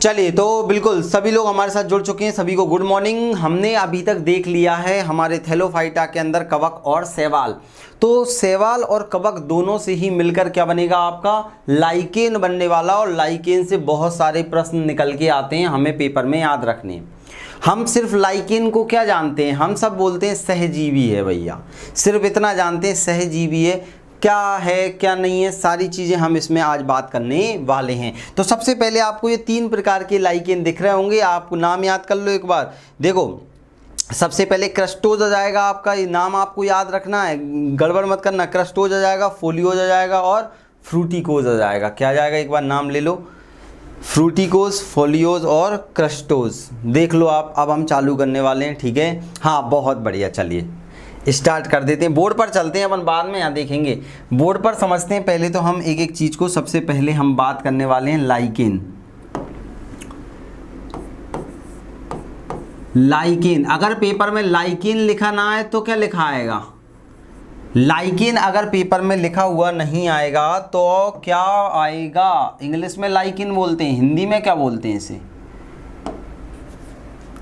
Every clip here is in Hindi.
चलिए, तो बिल्कुल सभी लोग हमारे साथ जुड़ चुके हैं, सभी को गुड मॉर्निंग। हमने अभी तक देख लिया है हमारे थैलोफाइटा के अंदर कवक और शैवाल। तो शैवाल और कवक दोनों से ही मिलकर क्या बनेगा आपका लाइकेन बनने वाला, और लाइकेन से बहुत सारे प्रश्न निकल के आते हैं, हमें पेपर में याद रखने। हम सिर्फ लाइकेन को क्या जानते हैं, हम सब बोलते हैं सहजीवी है भैया, सिर्फ इतना जानते हैं सहजीवी है। क्या है क्या नहीं है सारी चीज़ें हम इसमें आज बात करने वाले हैं। तो सबसे पहले आपको ये 3 प्रकार के लाइकेन दिख रहे होंगे, आपको नाम याद कर लो एक बार। देखो, सबसे पहले क्रस्टोज आ जाएगा आपका, ये नाम आपको याद रखना है, गड़बड़ मत करना। क्रस्टोज आ जाएगा, फोलियोज आ जाएगा और फ्रूटिकोज आ जाएगा। क्या आ जाएगा, एक बार नाम ले लो, फ्रूटिकोज, फोलियोज और क्रस्टोज। देख लो आप, अब हम चालू करने वाले हैं, ठीक है। हाँ, बहुत बढ़िया, चलिए स्टार्ट कर देते हैं। बोर्ड पर चलते हैं, अपन बाद में यहाँ देखेंगे, बोर्ड पर समझते हैं। पहले तो हम एक एक चीज़ को, सबसे पहले हम बात करने वाले हैं लाइकेन। लाइकेन, अगर पेपर में लाइकेन लिखा ना आए तो क्या लिखा आएगा, लाइकेन अगर पेपर में लिखा हुआ नहीं आएगा तो क्या आएगा, इंग्लिश में लाइकेन बोलते हैं, हिंदी में क्या बोलते हैं इसे,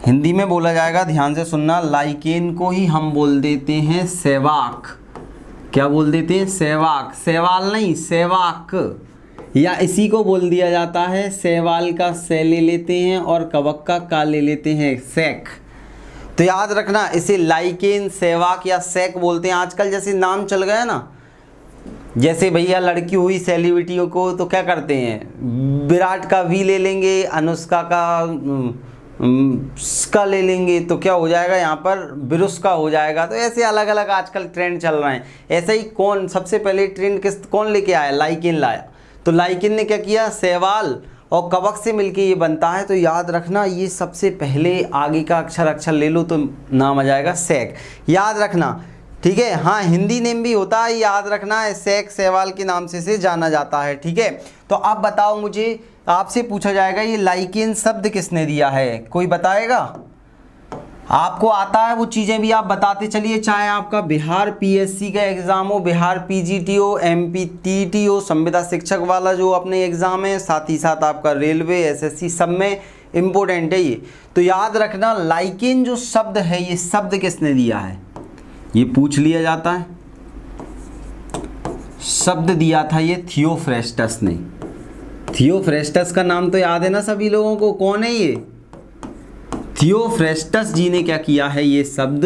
हिंदी में बोला जाएगा, ध्यान से सुनना, लाइकेन को ही हम बोल देते हैं सेवाक। क्या बोल देते हैं, सेवाक, सेवाल नहीं सेवाक, या इसी को बोल दिया जाता है, सेवाल का से ले लेते हैं और कवक का ले लेते हैं, सेक। तो याद रखना, इसे लाइकेन, सेवाक या सेक बोलते हैं। आजकल जैसे नाम चल गया ना, जैसे भैया लड़की हुई सेलिब्रिटियों को तो क्या करते हैं, विराट का वी ले लेंगे, अनुष्का का ले लेंगे, तो क्या हो जाएगा यहाँ पर बिरुस्का हो जाएगा। तो ऐसे अलग अलग आजकल ट्रेंड चल रहे हैं। ऐसा ही कौन सबसे पहले ट्रेंड कौन लेके आया, लाइकेन लाया। तो लाइकेन ने क्या किया, शैवाल और कवक से मिलके ये बनता है। तो याद रखना, ये सबसे पहले आगे का अक्षर ले लो तो नाम आ जाएगा सेक, याद रखना, ठीक है। हाँ, हिंदी नेम भी होता है, याद रखना है, सेक शैवाल के नाम से जाना जाता है, ठीक है। तो अब बताओ मुझे, आपसे पूछा जाएगा ये लाइकेन शब्द किसने दिया है, कोई बताएगा, आपको आता है वो चीज़ें भी आप बताते चलिए। चाहे आपका बिहार पीएससी का एग्ज़ाम हो, बिहार पीजीटी हो, एमपीटीटी हो, संविदा शिक्षक वाला जो अपने एग्ज़ाम है, साथ ही साथ आपका रेलवे, एसएससी, सब में इम्पोर्टेंट है ये। तो याद रखना, लाइकेन जो शब्द है, ये शब्द किसने दिया है, ये पूछ लिया जाता है। शब्द दिया था ये थियोफ्रेस्टस ने। थियोफ्रेस्टस का नाम तो याद है ना सभी लोगों को, कौन है ये, थियोफ्रेस्टस जी ने क्या किया है, ये शब्द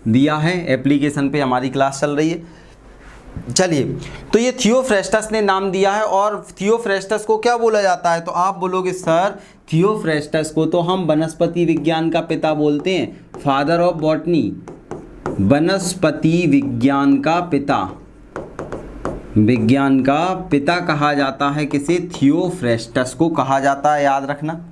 दिया है। एप्लीकेशन पे हमारी क्लास चल रही है, चलिए। तो ये थियोफ्रेस्टस ने नाम दिया है, और थियोफ्रेस्टस को क्या बोला जाता है, तो आप बोलोगे सर थियोफ्रेस्टस को तो हम वनस्पति विज्ञान का पिता बोलते हैं, फादर ऑफ बॉटनी, वनस्पति विज्ञान का पिता, विज्ञान का पिता कहा जाता है किसे, थियोफ्रेस्टस को कहा जाता है, याद रखना,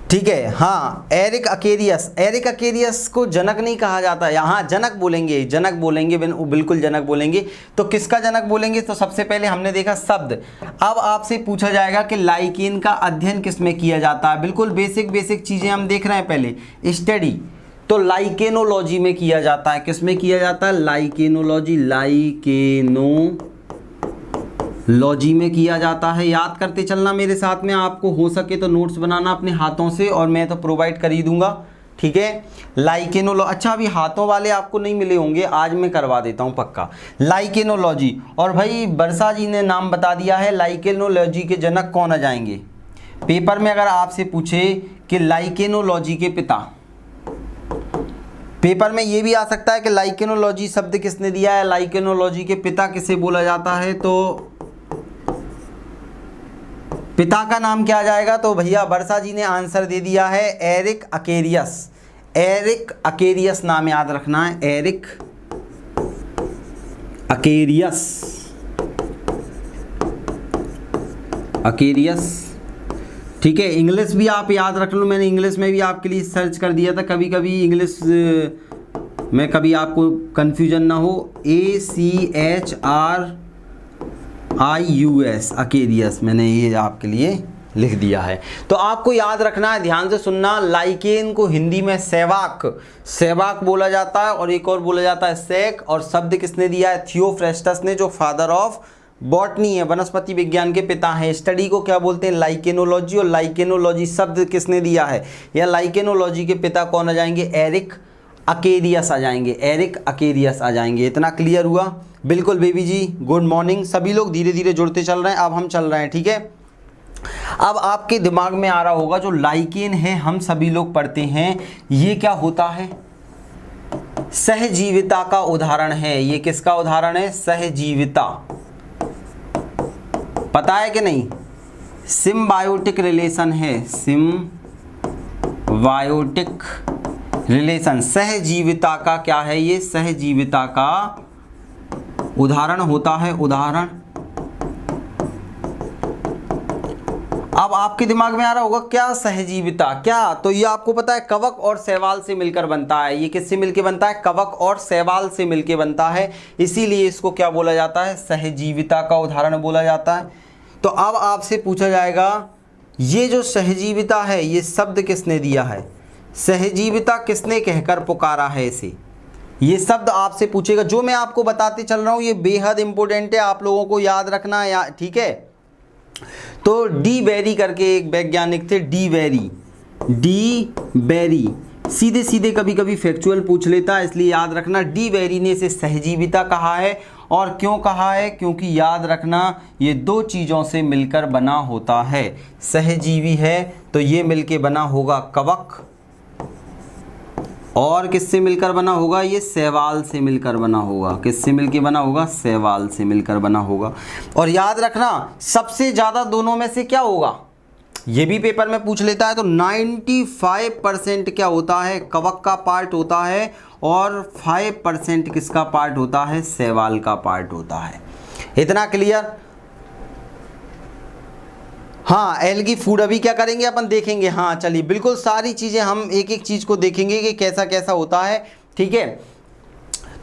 ठीक है। हाँ, एरिक अकेरियस, एरिक अकेरियस को जनक नहीं कहा जाता, यहाँ जनक बोलेंगे, जनक बोलेंगे, बिल्कुल जनक बोलेंगे। तो किसका जनक बोलेंगे, तो सबसे पहले हमने देखा शब्द। अब आपसे पूछा जाएगा कि लाइकेन का अध्ययन किसमें किया जाता है, बिल्कुल बेसिक चीज़ें हम देख रहे हैं पहले, स्टडी। तो लाइकेनोलॉजी में किया जाता है, किसमें किया जाता है, लाइकेनोलॉजी, लाइकेनोलॉजी में किया जाता है। याद करते चलना मेरे साथ में, आपको हो सके तो नोट्स बनाना अपने हाथों से, और मैं तो प्रोवाइड कर ही दूंगा, ठीक है। लाइकेनोलॉजी, अच्छा अभी हाथों वाले आपको नहीं मिले होंगे, आज मैं करवा देता हूँ पक्का, लाइकेनोलॉजी। और भाई वर्षा जी ने नाम बता दिया है, लाइकेनोलॉजी के जनक कौन आ जाएंगे पेपर में, अगर आपसे पूछे कि लाइकेनोलॉजी के पिता, पेपर में ये भी आ सकता है कि लाइकेनोलॉजी शब्द किसने दिया है, लाइकेनोलॉजी के पिता किसे बोला जाता है, तो पिता का नाम क्या आ जाएगा, तो भैया वर्षा जी ने आंसर दे दिया है, एरिक अकेरियस। एरिक अकेरियस नाम याद रखना है, एरिक अकेरियस, अकेरियस, ठीक है। इंग्लिश भी आप याद रख लो, मैंने इंग्लिश में भी आपके लिए सर्च कर दिया था, कभी कभी इंग्लिश में कभी आपको कन्फ्यूजन ना हो, ACHRIUS, अकेरियस, मैंने ये आपके लिए लिख दिया है। तो आपको याद रखना है, ध्यान से सुनना, लाइकेन को हिंदी में सेवाक, सेवाक बोला जाता है, और एक और बोला जाता है सेक, और शब्द किसने दिया है, थियोफ्रेस्टस ने, जो फादर ऑफ बॉटनी है, वनस्पति विज्ञान के पिता हैं। स्टडी को क्या बोलते हैं? लाइकेनोलॉजी। और लाइकेनोलॉजी शब्द किसने दिया है, या लाइकेनोलॉजी के पिता कौन आ जाएंगे? एरिक अकेरियस आ जाएंगे, एरिक अकेरियस आ जाएंगे। इतना क्लियर हुआ? बिल्कुल बेबी जी, गुड मॉर्निंग। सभी लोग धीरे धीरे जुड़ते चल रहे हैं, अब हम चल रहे हैं, ठीक है। अब आपके दिमाग में आ रहा होगा जो लाइकेन है हम सभी लोग पढ़ते हैं, ये क्या होता है? सहजीविता का उदाहरण है। ये किसका उदाहरण है? सहजीविता। पता है कि नहीं? सिम्बायोटिक रिलेशन है, सिम्बायोटिक रिलेशन। सहजीविता का क्या है? ये सहजीविता का उदाहरण होता है, उदाहरण। अब आपके दिमाग में आ रहा होगा क्या सहजीविता, क्या? तो ये आपको पता है कवक और शैवाल से मिलकर बनता है। ये किससे मिलकर बनता है? कवक और शैवाल से मिलकर बनता है, इसीलिए इसको क्या बोला जाता है? सहजीविता का उदाहरण बोला जाता है। तो अब आपसे पूछा जाएगा ये जो सहजीविता है ये शब्द किसने दिया है? सहजीविता किसने कहकर पुकारा है इसे? ये शब्द आपसे पूछेगा। जो मैं आपको बताते चल रहा हूँ ये बेहद इंपॉर्टेंट है, आप लोगों को याद रखना है, ठीक है। तो डी बेरी करके एक वैज्ञानिक थे, डी बेरी। सीधे सीधे कभी कभी फैक्चुअल पूछ लेता है, इसलिए याद रखना डी बेरी ने इसे सहजीविता कहा है। और क्यों कहा है? क्योंकि याद रखना ये दो चीज़ों से मिलकर बना होता है। सहजीवी है तो ये मिलके बना होगा कवक, और किससे मिलकर बना होगा? ये शैवाल से मिलकर बना होगा। किससे मिलकर बना होगा? शैवाल से मिलकर बना होगा। और याद रखना सबसे ज़्यादा दोनों में से क्या होगा? ये भी पेपर में पूछ लेता है। तो 95% क्या होता है? कवक का पार्ट होता है, और 5% किसका पार्ट होता है? शैवाल का पार्ट होता है। इतना क्लियर? हाँ, एल्गी फूड अभी क्या करेंगे अपन देखेंगे। हाँ चलिए, बिल्कुल सारी चीज़ें हम एक एक चीज़ को देखेंगे कि कैसा कैसा होता है, ठीक है।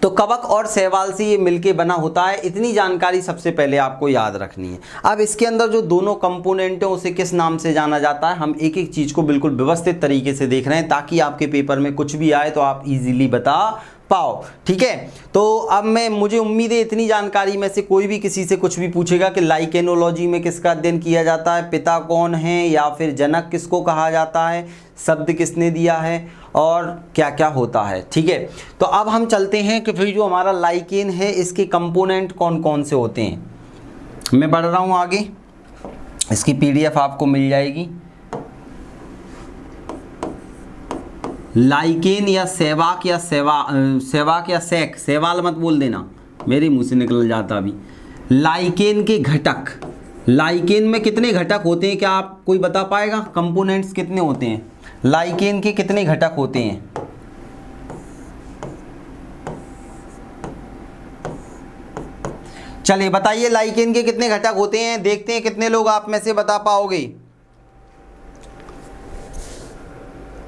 तो कवक और शैवाल से ये मिलके बना होता है, इतनी जानकारी सबसे पहले आपको याद रखनी है। अब इसके अंदर जो दोनों कंपोनेंट हैं उसे किस नाम से जाना जाता है? हम एक एक चीज़ को बिल्कुल व्यवस्थित तरीके से देख रहे हैं ताकि आपके पेपर में कुछ भी आए तो आप इजीली बता पाओ, ठीक है। तो अब मुझे उम्मीद है इतनी जानकारी में से कोई भी किसी से कुछ भी पूछेगा कि लाइकेनोलॉजी में किसका अध्ययन किया जाता है, पिता कौन है, या फिर जनक किसको कहा जाता है, शब्द किसने दिया है, और क्या क्या होता है, ठीक है। तो अब हम चलते हैं कि फिर जो हमारा लाइकेन है इसके कंपोनेंट कौन कौन से होते हैं। मैं बढ़ रहा हूँ आगे, इसकी PDF आपको मिल जाएगी। लाइकेन या सेवाक या सेवाक या सेक, सेवाल मत बोल देना, मेरे मुंह से निकल जाता अभी। लाइकेन के घटक, लाइकेन में कितने घटक होते हैं? क्या आप कोई बता पाएगा? कंपोनेंट्स कितने होते हैं लाइकेन के? कितने घटक होते हैं? चलिए बताइए लाइकेन के कितने घटक होते हैं, देखते हैं कितने लोग आप में से बता पाओगे।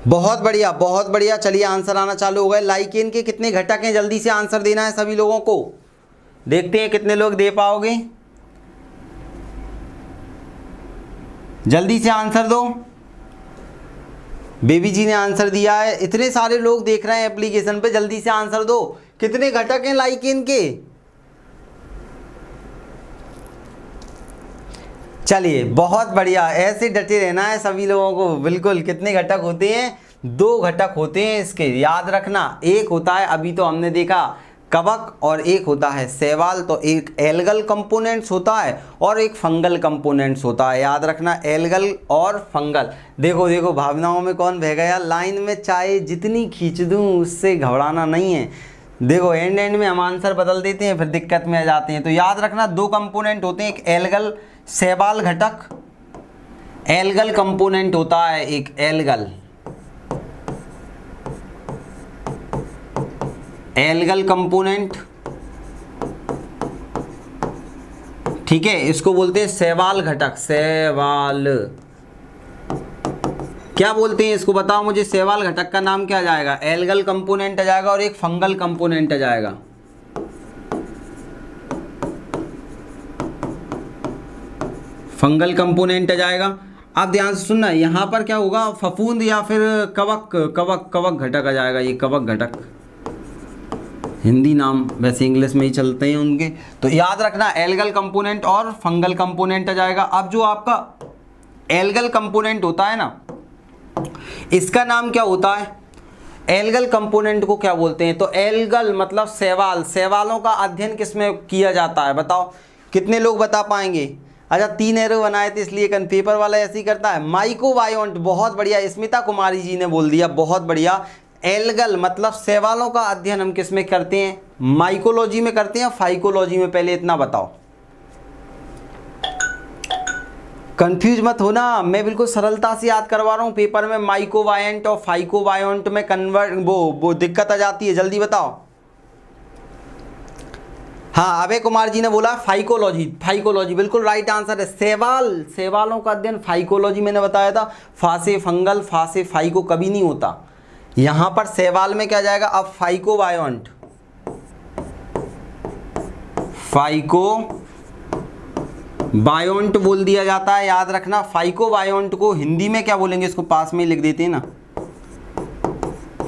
बहुत बढ़िया, बहुत बढ़िया। चलिए आंसर आना चालू हो गए। लाइकेन के कितने घटक हैं? जल्दी से आंसर देना है सभी लोगों को, देखते हैं कितने लोग दे पाओगे। जल्दी से आंसर दो। बेबी जी ने आंसर दिया है, इतने सारे लोग देख रहे हैं एप्लीकेशन पे, जल्दी से आंसर दो। कितने घटक हैं लाइकेन के? चलिए बहुत बढ़िया, ऐसे डटे रहना है सभी लोगों को। बिल्कुल, कितने घटक होते हैं? 2 घटक होते हैं इसके, याद रखना। एक होता है, अभी तो हमने देखा, कवक, और एक होता है शैवाल। तो एक एल्गल कंपोनेंट्स होता है और एक फंगल कंपोनेंट्स होता है, याद रखना, एल्गल और फंगल। देखो देखो भावनाओं में कौन बह गया। लाइन में चाहे जितनी खींच दूं उससे घबराना नहीं है। देखो एंड में हम आंसर बदल देते हैं, फिर दिक्कत में आ जाते हैं। तो याद रखना 2 कंपोनेंट होते हैं, एक एल्गल शैवाल घटक, एल्गल कंपोनेंट होता है एक, एल्गल कंपोनेंट, ठीक है। इसको बोलते हैं शैवाल घटक, शैवाल। क्या बोलते हैं इसको, बताओ मुझे। शैवाल घटक का नाम क्या जाएगा? एल्गल कंपोनेंट आ जाएगा और एक फंगल कंपोनेंट आ जाएगा। फंगल कंपोनेंट आ जाएगा। अब ध्यान से सुनना, यहाँ पर क्या होगा, फफूंद या फिर कवक, कवक घटक आ जाएगा। ये कवक घटक हिंदी नाम वैसे इंग्लिश में ही चलते हैं उनके। तो याद रखना एल्गल कंपोनेंट और फंगल कंपोनेंट आ जाएगा। अब जो आपका एल्गल कंपोनेंट होता है ना, इसका नाम क्या होता है? एल्गल कंपोनेंट को क्या बोलते हैं? तो एल्गल मतलब शैवाल, शैवालों का अध्ययन किसमें किया जाता है बताओ, कितने लोग बता पाएंगे? अच्छा 3 एरो बनाए थे इसलिए पेपर वाला ऐसे ही करता है। माइकोबायोंट, बहुत बढ़िया, स्मिता कुमारी जी ने बोल दिया, बहुत बढ़िया। एल्गल मतलब शैवालों का अध्ययन हम किस में करते हैं? माइकोलॉजी में करते हैं, फाइकोलॉजी में? पहले इतना बताओ, कंफ्यूज मत होना, मैं बिल्कुल सरलता से याद करवा रहा हूँ। पेपर में माइकोबायोंट और फाइकोबायोंट में वो दिक्कत आ जाती है, जल्दी बताओ। हाँ अभय कुमार जी ने बोला फाइकोलॉजी, फाइकोलॉजी बिल्कुल राइट आंसर है। शैवाल, शैवालों का अध्ययन फाइकोलॉजी मैंने बताया था। फासे फंगल, फासे फाइको कभी नहीं होता। यहां पर शैवाल में क्या जाएगा? अब फाइकोबायोंट, फाइकोबायोंट बोल दिया जाता है, याद रखना। फाइकोबायोंट को हिंदी में क्या बोलेंगे? इसको पास में लिख देते हैं ना,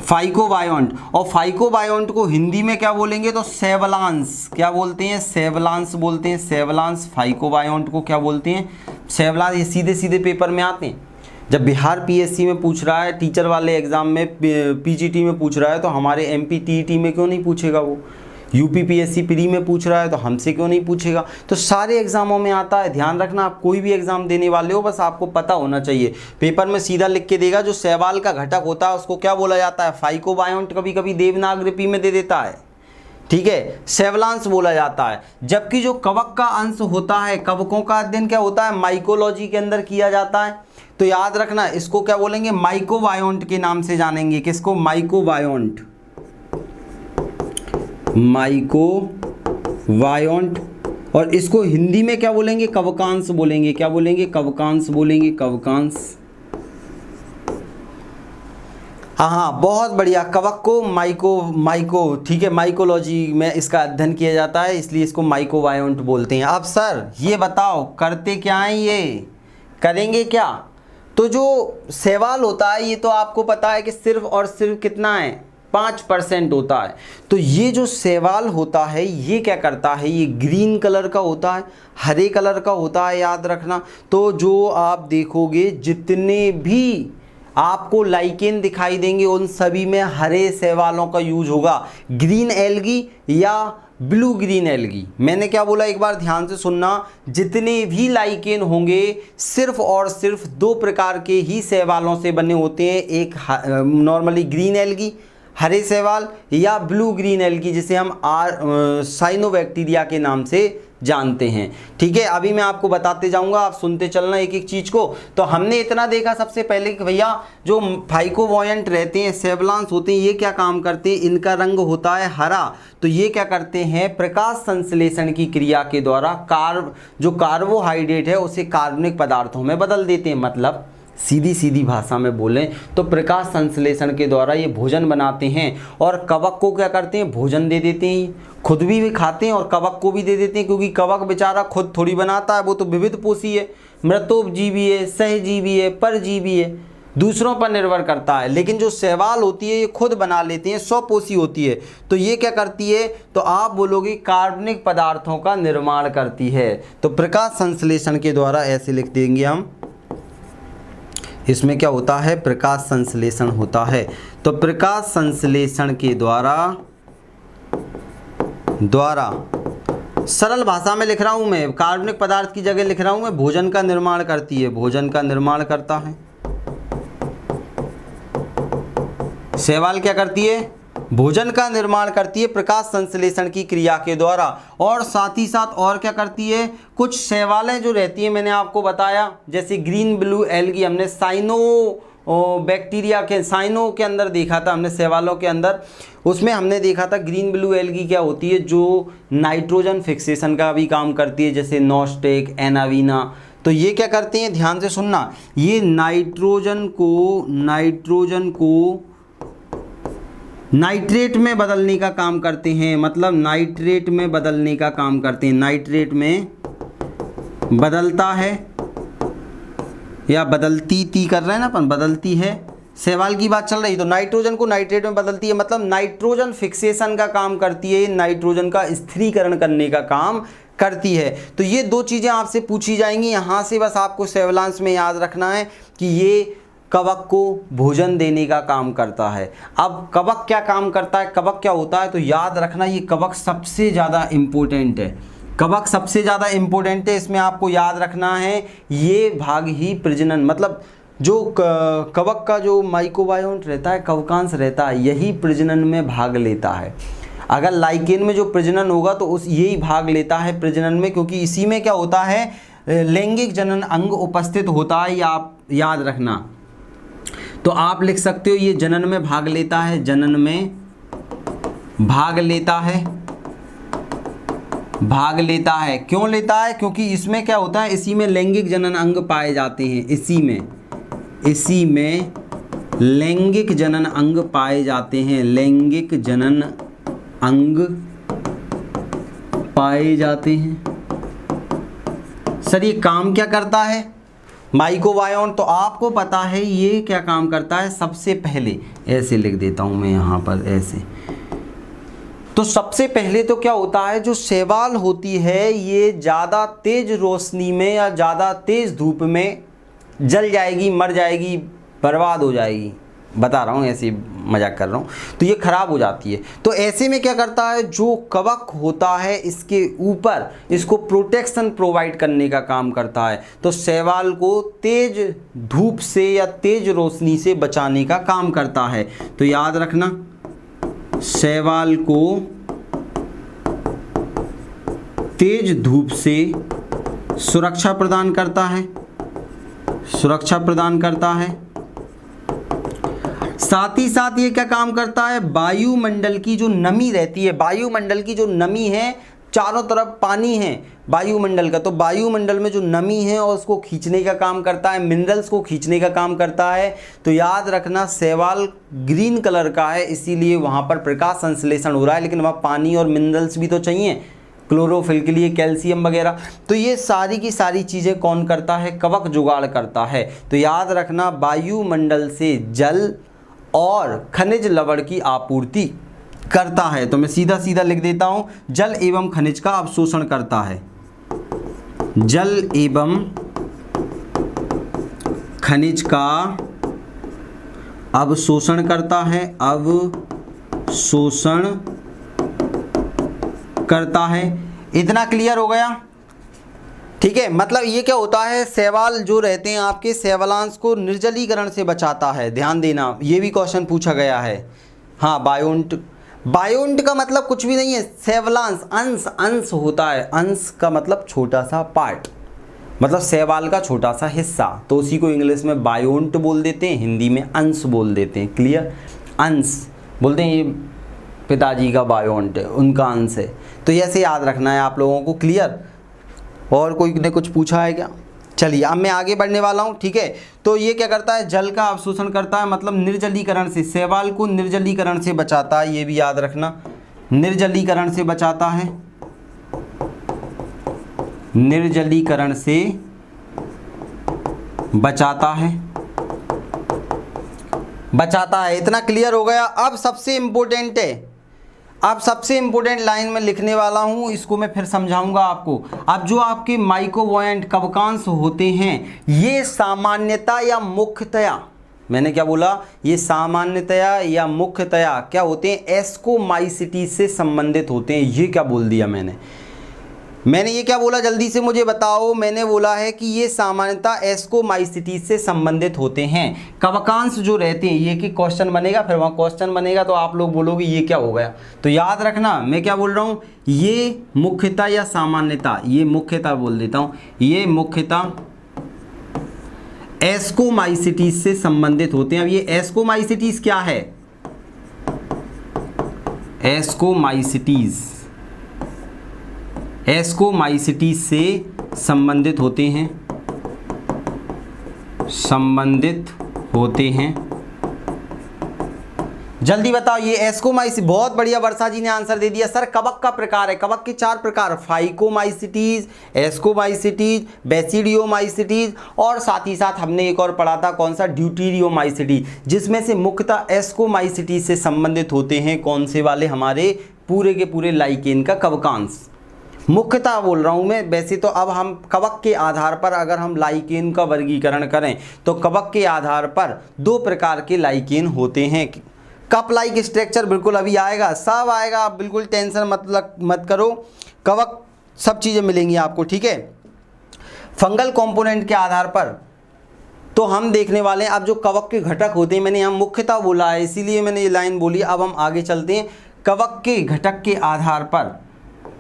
फाइकोबायोंट। और फाइकोबायोंट को हिंदी में क्या बोलेंगे? तो सेवलांस। क्या बोलते हैं? सेवलांस बोलते हैं, सेवलांस। फाइकोबायोंट को क्या बोलते हैं? सेवलांस। ये सीधे सीधे पेपर में आते हैं। जब बिहार पीएससी में पूछ रहा है, टीचर वाले एग्जाम में, पीजीटी में पूछ रहा है, तो हमारे एमपी टीईटी में क्यों नहीं पूछेगा? वो यूपी पीएससी प्री में पूछ रहा है तो हमसे क्यों नहीं पूछेगा? तो सारे एग्जामों में आता है। ध्यान रखना, आप कोई भी एग्जाम देने वाले हो, बस आपको पता होना चाहिए। पेपर में सीधा लिख के देगा, जो शैवाल का घटक होता है उसको क्या बोला जाता है? फाइकोबायोंट। कभी कभी देवनागरी में दे देता है, ठीक है, सेवलांस बोला जाता है। जबकि जो कवक का अंश होता है, कवकों का अध्ययन क्या होता है? माइकोलॉजी के अंदर किया जाता है। तो याद रखना, इसको क्या बोलेंगे? माइकोबायोंट के नाम से जानेंगे। किसको? Mycobiont, mycobiont. और इसको हिंदी में क्या बोलेंगे? कवकांश बोलेंगे। क्या बोलेंगे? कवकांश बोलेंगे, कवकांश। हाँ बहुत बढ़िया। कवक को माइको ठीक है, माइकोलॉजी में इसका अध्ययन किया जाता है, इसलिए इसको माइकोबायोंट बोलते हैं। अब सर ये बताओ करते क्या है, ये करेंगे क्या? तो जो शैवाल होता है, ये तो आपको पता है कि सिर्फ और सिर्फ कितना है? 5% होता है। तो ये जो शैवाल होता है ये क्या करता है? ये ग्रीन कलर का होता है, हरे कलर का होता है, याद रखना। तो जो आप देखोगे जितने भी आपको लाइकेन दिखाई देंगे उन सभी में हरे शैवालों का यूज होगा। ग्रीन एल्गी या ब्लू ग्रीन एल्गी। मैंने क्या बोला एक बार ध्यान से सुनना, जितने भी लाइकेन होंगे सिर्फ और सिर्फ 2 प्रकार के ही शैवालों से बने होते हैं। एक नॉर्मली ग्रीन एल्गी, हरे शैवाल, या ब्लू ग्रीन एल्गी जिसे हम साइनोबैक्टीरिया के नाम से जानते हैं। ठीक है, अभी मैं आपको बताते जाऊंगा, आप सुनते चलना एक एक चीज को। तो हमने इतना देखा सबसे पहले कि भैया जो फाइकोबायोंट रहते हैं, सेवलांस होते हैं, ये क्या काम करते हैं? इनका रंग होता है हरा। तो ये क्या करते हैं? प्रकाश संश्लेषण की क्रिया के द्वारा जो कार्बोहाइड्रेट है उसे कार्बनिक पदार्थों में बदल देते हैं। मतलब सीधी सीधी भाषा में बोलें तो प्रकाश संश्लेषण के द्वारा ये भोजन बनाते हैं। और कवक को क्या करते हैं? भोजन दे देते हैं। खुद भी खाते हैं और कवक को भी दे देते हैं, क्योंकि कवक बेचारा खुद थोड़ी बनाता है, वो तो विविध पोषी है, मृतोपजीवी है, सहजीवी है, परजीवी है, दूसरों पर निर्भर करता है। लेकिन जो शैवाल होती है ये खुद बना लेती है, स्वपोषी होती है। तो ये क्या करती है? तो आप बोलोगे कार्बनिक पदार्थों का निर्माण करती है। तो प्रकाश संश्लेषण के द्वारा ऐसे लिख देंगे हम, इसमें क्या होता है? प्रकाश संश्लेषण होता है। तो प्रकाश संश्लेषण के द्वारा सरल भाषा में लिख रहा हूं मैं, कार्बनिक पदार्थ की जगह लिख रहा हूं मैं, भोजन का निर्माण करती है, भोजन का निर्माण करता है। शैवाल क्या करती है? भोजन का निर्माण करती है प्रकाश संश्लेषण की क्रिया के द्वारा। और साथ ही साथ और क्या करती है? कुछ शैवालें जो रहती है, मैंने आपको बताया, जैसे ग्रीन ब्लू एल्गी हमने बैक्टीरिया के साइनो के अंदर देखा था, हमने शैवालों के अंदर, उसमें हमने देखा था ग्रीन ब्लू एल्गी क्या होती है? जो नाइट्रोजन फिक्सेशन का भी काम करती है, जैसे नॉस्टेक, एनावीना। तो ये क्या करते हैं? ध्यान से सुनना, ये नाइट्रोजन को नाइट्रेट में बदलने का काम करते हैं। मतलब नाइट्रेट में बदलने का काम करते हैं, नाइट्रेट में बदलता है, या बदलती कर रहे हैं ना अपन, बदलती है शैवाल की बात चल रही, तो नाइट्रोजन को नाइट्रेट में बदलती है, मतलब नाइट्रोजन फिक्सेशन का काम करती है, नाइट्रोजन का स्थिरीकरण करने का काम करती है। तो ये दो चीज़ें आपसे पूछी जाएंगी, यहाँ से बस आपको सेवलांस में याद रखना है कि ये कवक को भोजन देने का काम करता है। अब कवक क्या काम करता है, कवक क्या होता है, तो याद रखना ये कवक सबसे ज़्यादा इम्पोर्टेंट है, कवक सबसे ज़्यादा इम्पोर्टेंट है। इसमें आपको याद रखना है ये भाग ही प्रजनन, मतलब जो कवक का जो माइक्रोबायोम रहता है, कवकांश रहता है, यही प्रजनन में भाग लेता है। अगर लाइकेन में जो प्रजनन होगा तो उस यही भाग लेता है प्रजनन में, क्योंकि इसी में क्या होता है, लैंगिक जनन अंग उपस्थित होता है, या आप याद रखना। तो आप लिख सकते हो ये जनन में भाग लेता है, जनन में भाग लेता है, भाग लेता है। क्यों लेता है, क्योंकि इसमें क्या होता है, इसी में लैंगिक जनन अंग पाए जाते हैं, इसी में लैंगिक जनन अंग पाए जाते हैं, लैंगिक जनन अंग पाए जाते हैं। सर ये काम क्या करता है माइक्रोबायोम, तो आपको पता है ये क्या काम करता है। सबसे पहले ऐसे लिख देता हूं मैं यहाँ पर ऐसे, तो सबसे पहले तो क्या होता है, जो शैवाल होती है ये ज़्यादा तेज रोशनी में या ज़्यादा तेज धूप में जल जाएगी, मर जाएगी, बर्बाद हो जाएगी, बता रहा हूँ ऐसे मजाक कर रहा हूँ, तो ये खराब हो जाती है। तो ऐसे में क्या करता है, जो कवक होता है इसके ऊपर इसको प्रोटेक्शन प्रोवाइड करने का काम करता है, तो शैवाल को तेज धूप से या तेज रोशनी से बचाने का काम करता है। तो याद रखना शैवाल को तेज धूप से सुरक्षा प्रदान करता है, सुरक्षा प्रदान करता है। साथ ही साथ ये क्या काम करता है, वायुमंडल की जो नमी रहती है, वायुमंडल की जो नमी है, चारों तरफ पानी है वायुमंडल का, तो वायुमंडल में जो नमी है और उसको खींचने का काम करता है, मिनरल्स को खींचने का काम करता है। तो याद रखना शैवाल ग्रीन कलर का है, इसीलिए वहाँ पर प्रकाश संश्लेषण हो रहा है, लेकिन वहाँ पानी और मिनरल्स भी तो चाहिए क्लोरोफिल के लिए, कैल्शियम वगैरह। तो ये सारी की सारी चीज़ें कौन करता है, कवक जुगाड़ करता है। तो याद रखना वायुमंडल से जल और खनिज लवण की आपूर्ति करता है। तो मैं सीधा सीधा लिख देता हूं, जल एवं खनिज का अवशोषण करता है, जल एवं खनिज का अवशोषण करता है, अवशोषण करता है। इतना क्लियर हो गया, ठीक है। मतलब ये क्या होता है, शैवाल जो रहते हैं आपके शैवालांश को निर्जलीकरण से बचाता है, ध्यान देना, ये भी क्वेश्चन पूछा गया है। हाँ बायोन्ट, बायोन्ट का मतलब कुछ भी नहीं है, शैवालांश अंश, अंश होता है, अंश का मतलब छोटा सा पार्ट, मतलब शैवाल का छोटा सा हिस्सा, तो उसी को इंग्लिश में बायोन्ट बोल देते हैं, हिंदी में अंश बोल देते हैं। क्लियर, अंश बोलते हैं, ये पिताजी का बायोन्ट है, उनका अंश है। तो ऐसे याद रखना है आप लोगों को। क्लियर, और कोई ने कुछ पूछा है क्या? चलिए अब मैं आगे बढ़ने वाला हूँ, ठीक है। तो ये क्या करता है, जल का अवशोषण करता है, मतलब निर्जलीकरण से, शैवाल को निर्जलीकरण से बचाता है, ये भी याद रखना, निर्जलीकरण से बचाता है, निर्जलीकरण से बचाता है, बचाता है। इतना क्लियर हो गया। अब सबसे इंपॉर्टेंट है, अब सबसे इंपॉर्टेंट लाइन में लिखने वाला हूं, इसको मैं फिर समझाऊंगा आपको। अब जो आपके माइक्रोबायोम कवकांश होते हैं, ये सामान्यता या मुख्यतया, मैंने क्या बोला, ये सामान्यतया या मुख्यतया क्या होते हैं, एस्कोमाइसिटीज से संबंधित होते हैं। ये क्या बोल दिया मैंने ये क्या बोला, जल्दी से मुझे बताओ। मैंने बोला है कि ये सामान्यतः एस्कोमाइसिटीज से संबंधित होते हैं। कवकांश जो रहते हैं, ये कि क्वेश्चन बनेगा, फिर वहाँ क्वेश्चन बनेगा तो आप लोग बोलोगे ये क्या हो गया। तो याद रखना मैं क्या बोल रहा हूँ, ये मुख्यतः या सामान्यतः, ये मुख्यतः बोल देता हूँ, ये मुख्यतः एस्कोमाइसिटीज से संबंधित होते हैं। अब ये एस्कोमाइसिटीज क्या है, एस्कोमाइसिटीज, एस्कोमाइसिटीज से संबंधित होते हैं, संबंधित होते हैं। जल्दी बताओ। ये एस्कोमाइसिस, बहुत बढ़िया, वर्षा जी ने आंसर दे दिया सर। कवक का प्रकार है, कवक के 4 प्रकार, फाइकोमाइसिटीज, एस्कोमाइसिटीज, बेसिडियोमाइसिटीज और साथ ही साथ हमने एक और पढ़ा था, कौन सा, ड्यूटीरियोमाइसिटी, जिसमें से मुख्यतः एस्कोमाइसिटीज से संबंधित होते हैं कौन से वाले, हमारे पूरे के पूरे लाइकेन का कवकांश। मुख्यतः बोल रहा हूं मैं, वैसे तो अब हम कवक के आधार पर अगर हम लाइकेन का वर्गीकरण करें तो कवक के आधार पर 2 प्रकार के लाइकेन होते हैं। कप लाइक स्ट्रक्चर बिल्कुल अभी आएगा, सब आएगा, आप बिल्कुल टेंशन मत करो, कवक सब चीज़ें मिलेंगी आपको, ठीक है। फंगल कंपोनेंट के आधार पर तो हम देखने वाले हैं अब जो कवक के घटक होते हैं, मैंने यहाँ मुख्यतः बोला है इसीलिए मैंने ये लाइन बोली। अब हम आगे चलते हैं। कवक के घटक के आधार पर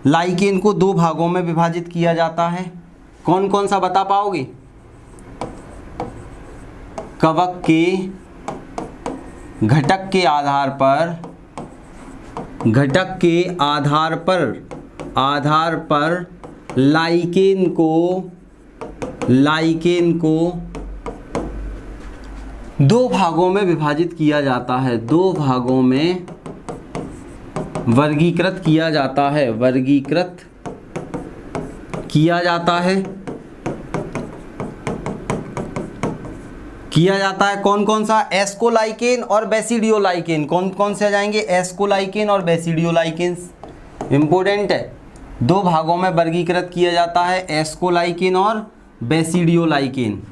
लाइकेन को 2 भागों में विभाजित किया जाता है। कौन कौन सा बता पाओगे? कवक के घटक के आधार पर लाइकेन को 2 भागों में विभाजित किया जाता है, 2 भागों में वर्गीकृत किया जाता है। कौन कौन सा? एस्कोलाइकेन और बेसिडियोलाइकेन। कौन कौन से आ जाएंगे? एस्कोलाइकेन और बेसिडियोलाइकेन। इंपॉर्टेंट है, 2 भागों में वर्गीकृत किया जाता है, एस्कोलाइकेन और बेसिडियोलाइकेन।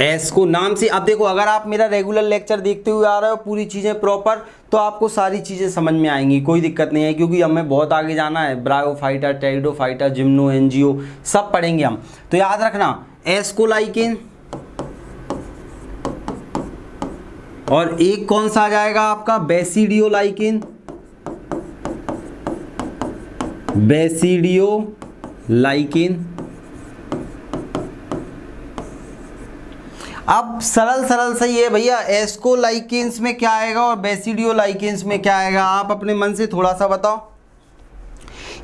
एस्को नाम से, अब देखो अगर आप मेरा रेगुलर लेक्चर देखते हुए आ रहे हो पूरी चीज़ें प्रॉपर, तो आपको सारी चीज़ें समझ में आएंगी, कोई दिक्कत नहीं है, क्योंकि हमें बहुत आगे जाना है। ब्रायोफाइटा, टेरिडोफाइटा, जिम्नो, एंजियो सब पढ़ेंगे हम। तो याद रखना, एस्कोलाइकेन और एक कौन सा आ जाएगा आपका? बेसिडियोलाइकेन। अब सरल सही है भैया, एस्कोलाइकेन्स में क्या आएगा और बेसिडियोलाइकेन्स में क्या आएगा? आप अपने मन से थोड़ा सा बताओ,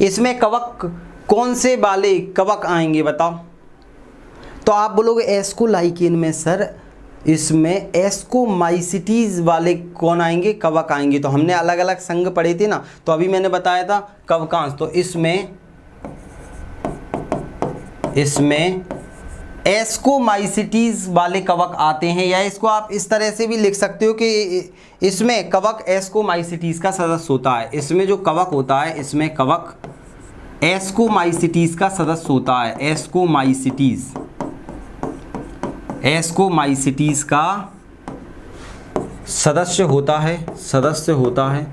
इसमें कवक कौन से वाले कवक आएंगे बताओ? तो आप बोलोगे एस्कोलाइकेन में सर इसमें एस्कोमाइसिटीज वाले कौन आएंगे? कवक आएंगे। तो हमने अलग अलग संघ पढ़े थे ना, तो अभी मैंने बताया था कवकांश। तो इसमें एस्कोमाइसिटीज वाले कवक आते हैं, या इसको आप इस तरह से भी लिख सकते हो कि इसमें कवक एस्कोमाइसिटीज का सदस्य होता है। इसमें जो कवक होता है, इसमें कवक एस्कोमाइसिटीज का सदस्य होता है। एस्कोमाइसिटीज का सदस्य होता है।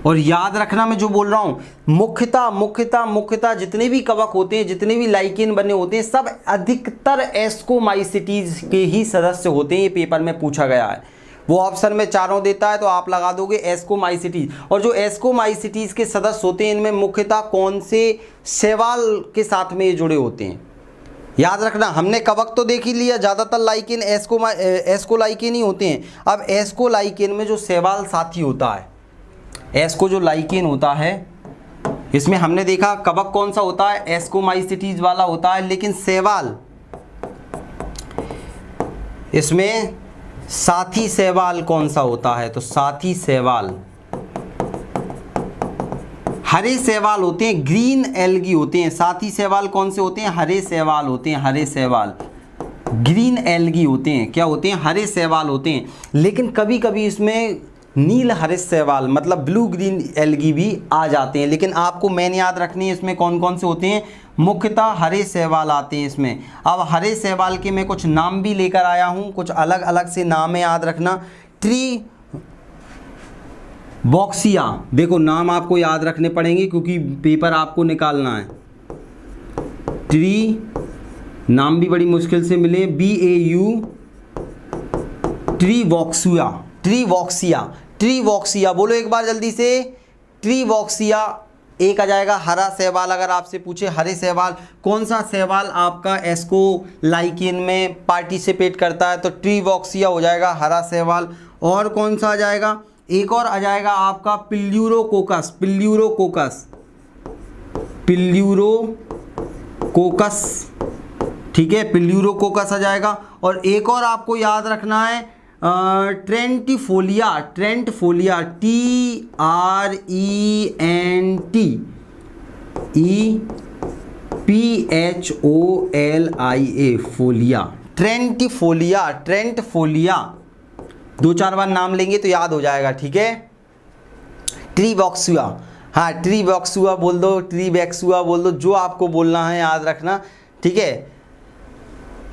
और याद रखना मैं जो बोल रहा हूं, मुख्यतः जितने भी कवक होते हैं, जितने भी लाइकेन बने होते हैं, सब अधिकतर एस्कोमाइसिटीज के ही सदस्य होते हैं। ये पेपर में पूछा गया है, वो ऑप्शन में चारों देता है तो आप लगा दोगे एस्कोमाइसिटीज। और जो एस्कोमाइसिटीज के सदस्य होते हैं, इनमें मुख्यतः कौन से शैवाल के साथ में ये जुड़े होते हैं? याद रखना, हमने कवक तो देख ही लिया, ज़्यादातर लाइकेन एस्कोलाइकेन ही होते हैं। अब एस्कोलाइकेन में जो शैवाल साथी होता है, एस्को जो लाइकेन होता है, इसमें हमने देखा कवक कौन सा होता है? एस्कोमाइसिटीज वाला होता है। लेकिन शैवाल, इसमें साथी शैवाल कौन सा होता है? तो साथी शैवाल हरे शैवाल होते हैं, ग्रीन एल्गी होते हैं। साथी शैवाल कौन से होते हैं? हरे शैवाल होते हैं। हरे शैवाल ग्रीन एल्गी होते हैं। क्या होते हैं? हरे शैवाल होते हैं। लेकिन कभी कभी इसमें नील हरे शैवाल मतलब ब्लू ग्रीन एल्गी भी आ जाते हैं। लेकिन आपको मेन याद रखनी है इसमें कौन कौन से होते हैं। मुख्यतः हरे शैवाल आते हैं इसमें। अब हरे शैवाल के मैं कुछ नाम भी लेकर आया हूँ, कुछ अलग अलग से नाम है, याद रखना। ट्री बॉक्सिया, देखो नाम आपको याद रखने पड़ेंगे क्योंकि पेपर आपको निकालना है। ट्री नाम भी बड़ी मुश्किल से मिले, BAU ट्रीवॉक्सिया। ट्रीवॉक्सिया, ट्रीवॉक्सिया बोलो एक बार जल्दी से। ट्रीवॉक्सिया एक आ जाएगा। हरा शैवाल, अगर आपसे पूछे हरे शैवाल कौन सा शैवाल आपका एस्कोलाइकेन में पार्टिसिपेट करता है तो ट्रीवॉक्सिया हो जाएगा हरा शैवाल। और कौन सा आ जाएगा? एक और आ जाएगा आपका पिल्यूरोकोकस। पिल्यूरोकोकस, पिल्यूरोकोकस, ठीक है, प्लूरोकोकस आ जाएगा। और एक और आपको याद रखना है ट्रेंटिफोलिया, ट्रेंटफोलिया, TRENTEPHOLIA, फोलिया, ट्रेंटिफोलिया, ट्रेंटफोलिया, 2-4 बार नाम लेंगे तो याद हो जाएगा। ठीक है, ट्रीबॉक्सुआ, हाँ ट्रीबॉक्सुआ बोल दो, ट्रीबैक्सुआ बोल दो, जो आपको बोलना है याद रखना। ठीक है,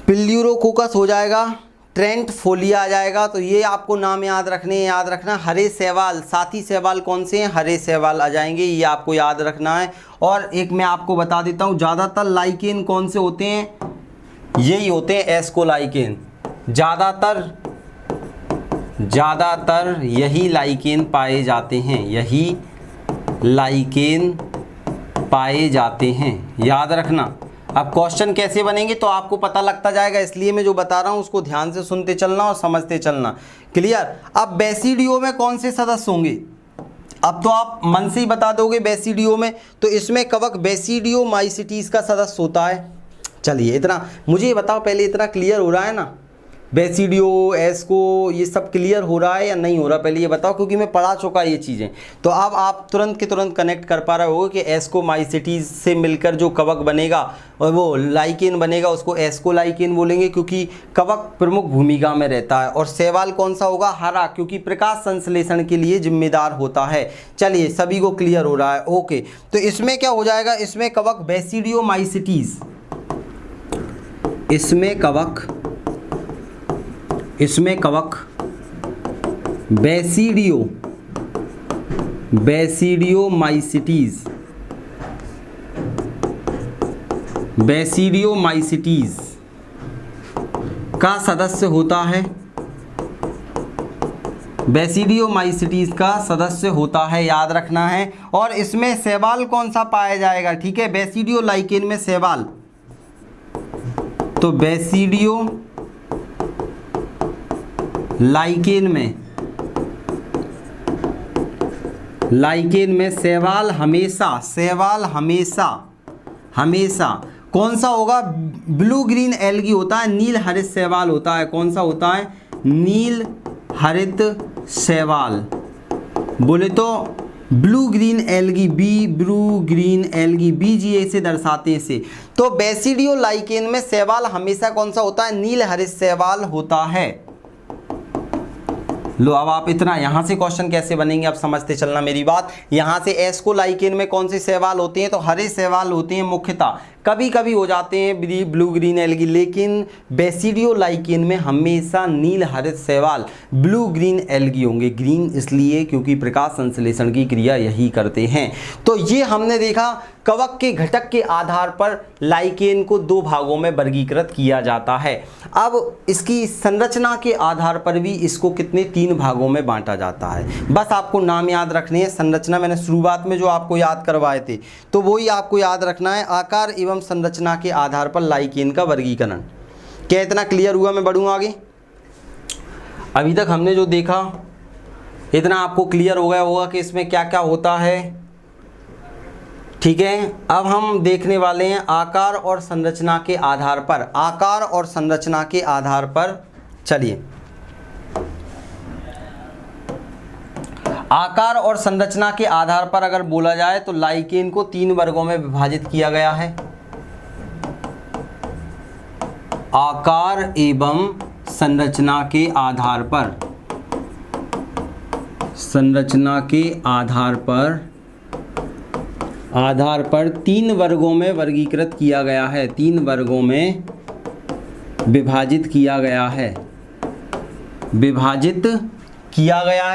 प्लूरोकोकस हो जाएगा, ट्रेंटफोलिया आ जाएगा। तो ये आपको नाम याद रखना। हरे शैवाल, साथी शैवाल कौन से हैं? हरे शैवाल आ जाएंगे, ये आपको याद रखना है। और एक मैं आपको बता देता हूँ, ज़्यादातर लाइकेन कौन से होते हैं? यही होते हैं, एस्कोलाइकेन। ज़्यादातर यही लाइकेन पाए जाते हैं, यही लाइकेन पाए जाते हैं, याद रखना। अब क्वेश्चन कैसे बनेंगे तो आपको पता लगता जाएगा, इसलिए मैं जो बता रहा हूँ उसको ध्यान से सुनते चलना और समझते चलना। क्लियर? अब बेसिडियो में कौन से सदस्य होंगे? अब तो आप मन से ही बता दोगे बेसिडियो में, तो इसमें कवक बेसिडियोमाइसिटीज का सदस्य होता है। चलिए इतना मुझे बताओ, पहले इतना क्लियर हो रहा है ना? बेसिडियो, एस्को, ये सब क्लियर हो रहा है या नहीं हो रहा? पहले ये बताओ, क्योंकि मैं पढ़ा चुका ये चीज़ें। तो अब आप तुरंत के तुरंत कनेक्ट कर पा रहे हो कि एस्कोमाइसिटीज से मिलकर जो कवक बनेगा और वो लाइकेन बनेगा, उसको एस्कोलाइकेन बोलेंगे, क्योंकि कवक प्रमुख भूमिका में रहता है। और शैवाल कौन सा होगा? हरा, क्योंकि प्रकाश संश्लेषण के लिए जिम्मेदार होता है। चलिए सभी को क्लियर हो रहा है, ओके। तो इसमें क्या हो जाएगा? इसमें कवक बेसिडियोमाइसिटीज, इसमें कवक बेसिडियोमाइसिटीज का सदस्य होता है, बेसिडियोमाइसिटीज का सदस्य होता है, याद रखना है। और इसमें शैवाल कौन सा पाया जाएगा? ठीक है, बेसिडियोलाइकेन में शैवाल, तो लाइकेन में शैवाल हमेशा कौन सा होगा? ब्लू ग्रीन एल्गी होता है, नील हरित शैवाल होता है। कौन सा होता है? नील हरित शैवाल। बोले तो ब्लू ग्रीन एल्गी, BGA से दर्शाते हैं इसे। तो बेसिडियोलाइकेन में शैवाल हमेशा कौन सा होता है? नील हरित शैवाल होता है। लो, अब आप इतना, यहाँ से क्वेश्चन कैसे बनेंगे अब समझते चलना मेरी बात। यहाँ से एस्कोलाइकेन में कौन से शैवाल होते हैं? तो हरे शैवाल होते हैं मुख्यतः, कभी कभी हो जाते हैं ब्लू ग्रीन एल्गी, लेकिन बेसिडियोलाइकेन में हमेशा नील हरित शैवाल, ब्लू ग्रीन एल्गी होंगे। ग्रीन इसलिए क्योंकि प्रकाश संश्लेषण की क्रिया यही करते हैं। तो ये हमने देखा कवक के घटक के आधार पर लाइकेन को 2 भागों में वर्गीकृत किया जाता है। अब इसकी संरचना के आधार पर भी इसको 3 भागों में बांटा जाता है। बस आपको नाम याद रखने हैं। संरचना मैंने शुरुआत में जो आपको याद करवाए थे, तो वही आपको याद रखना है। आकार एवं संरचना के आधार पर लाइकेन का वर्गीकरण। क्या इतना क्लियर हुआ? मैं बढ़ूँ आगे। अभी तक हमने जो देखा इतना आपको क्लियर हो गया होगा कि इसमें क्या क्या होता है। ठीक है, अब हम देखने वाले हैं आकार और संरचना के आधार पर, आकार और संरचना के आधार पर। चलिए, आकार और संरचना के आधार पर अगर बोला जाए तो लाइकेन को 3 वर्गों में विभाजित किया गया है। आकार एवं संरचना के आधार पर, संरचना के आधार पर 3 वर्गों में वर्गीकृत किया गया है, 3 वर्गों में विभाजित किया गया है,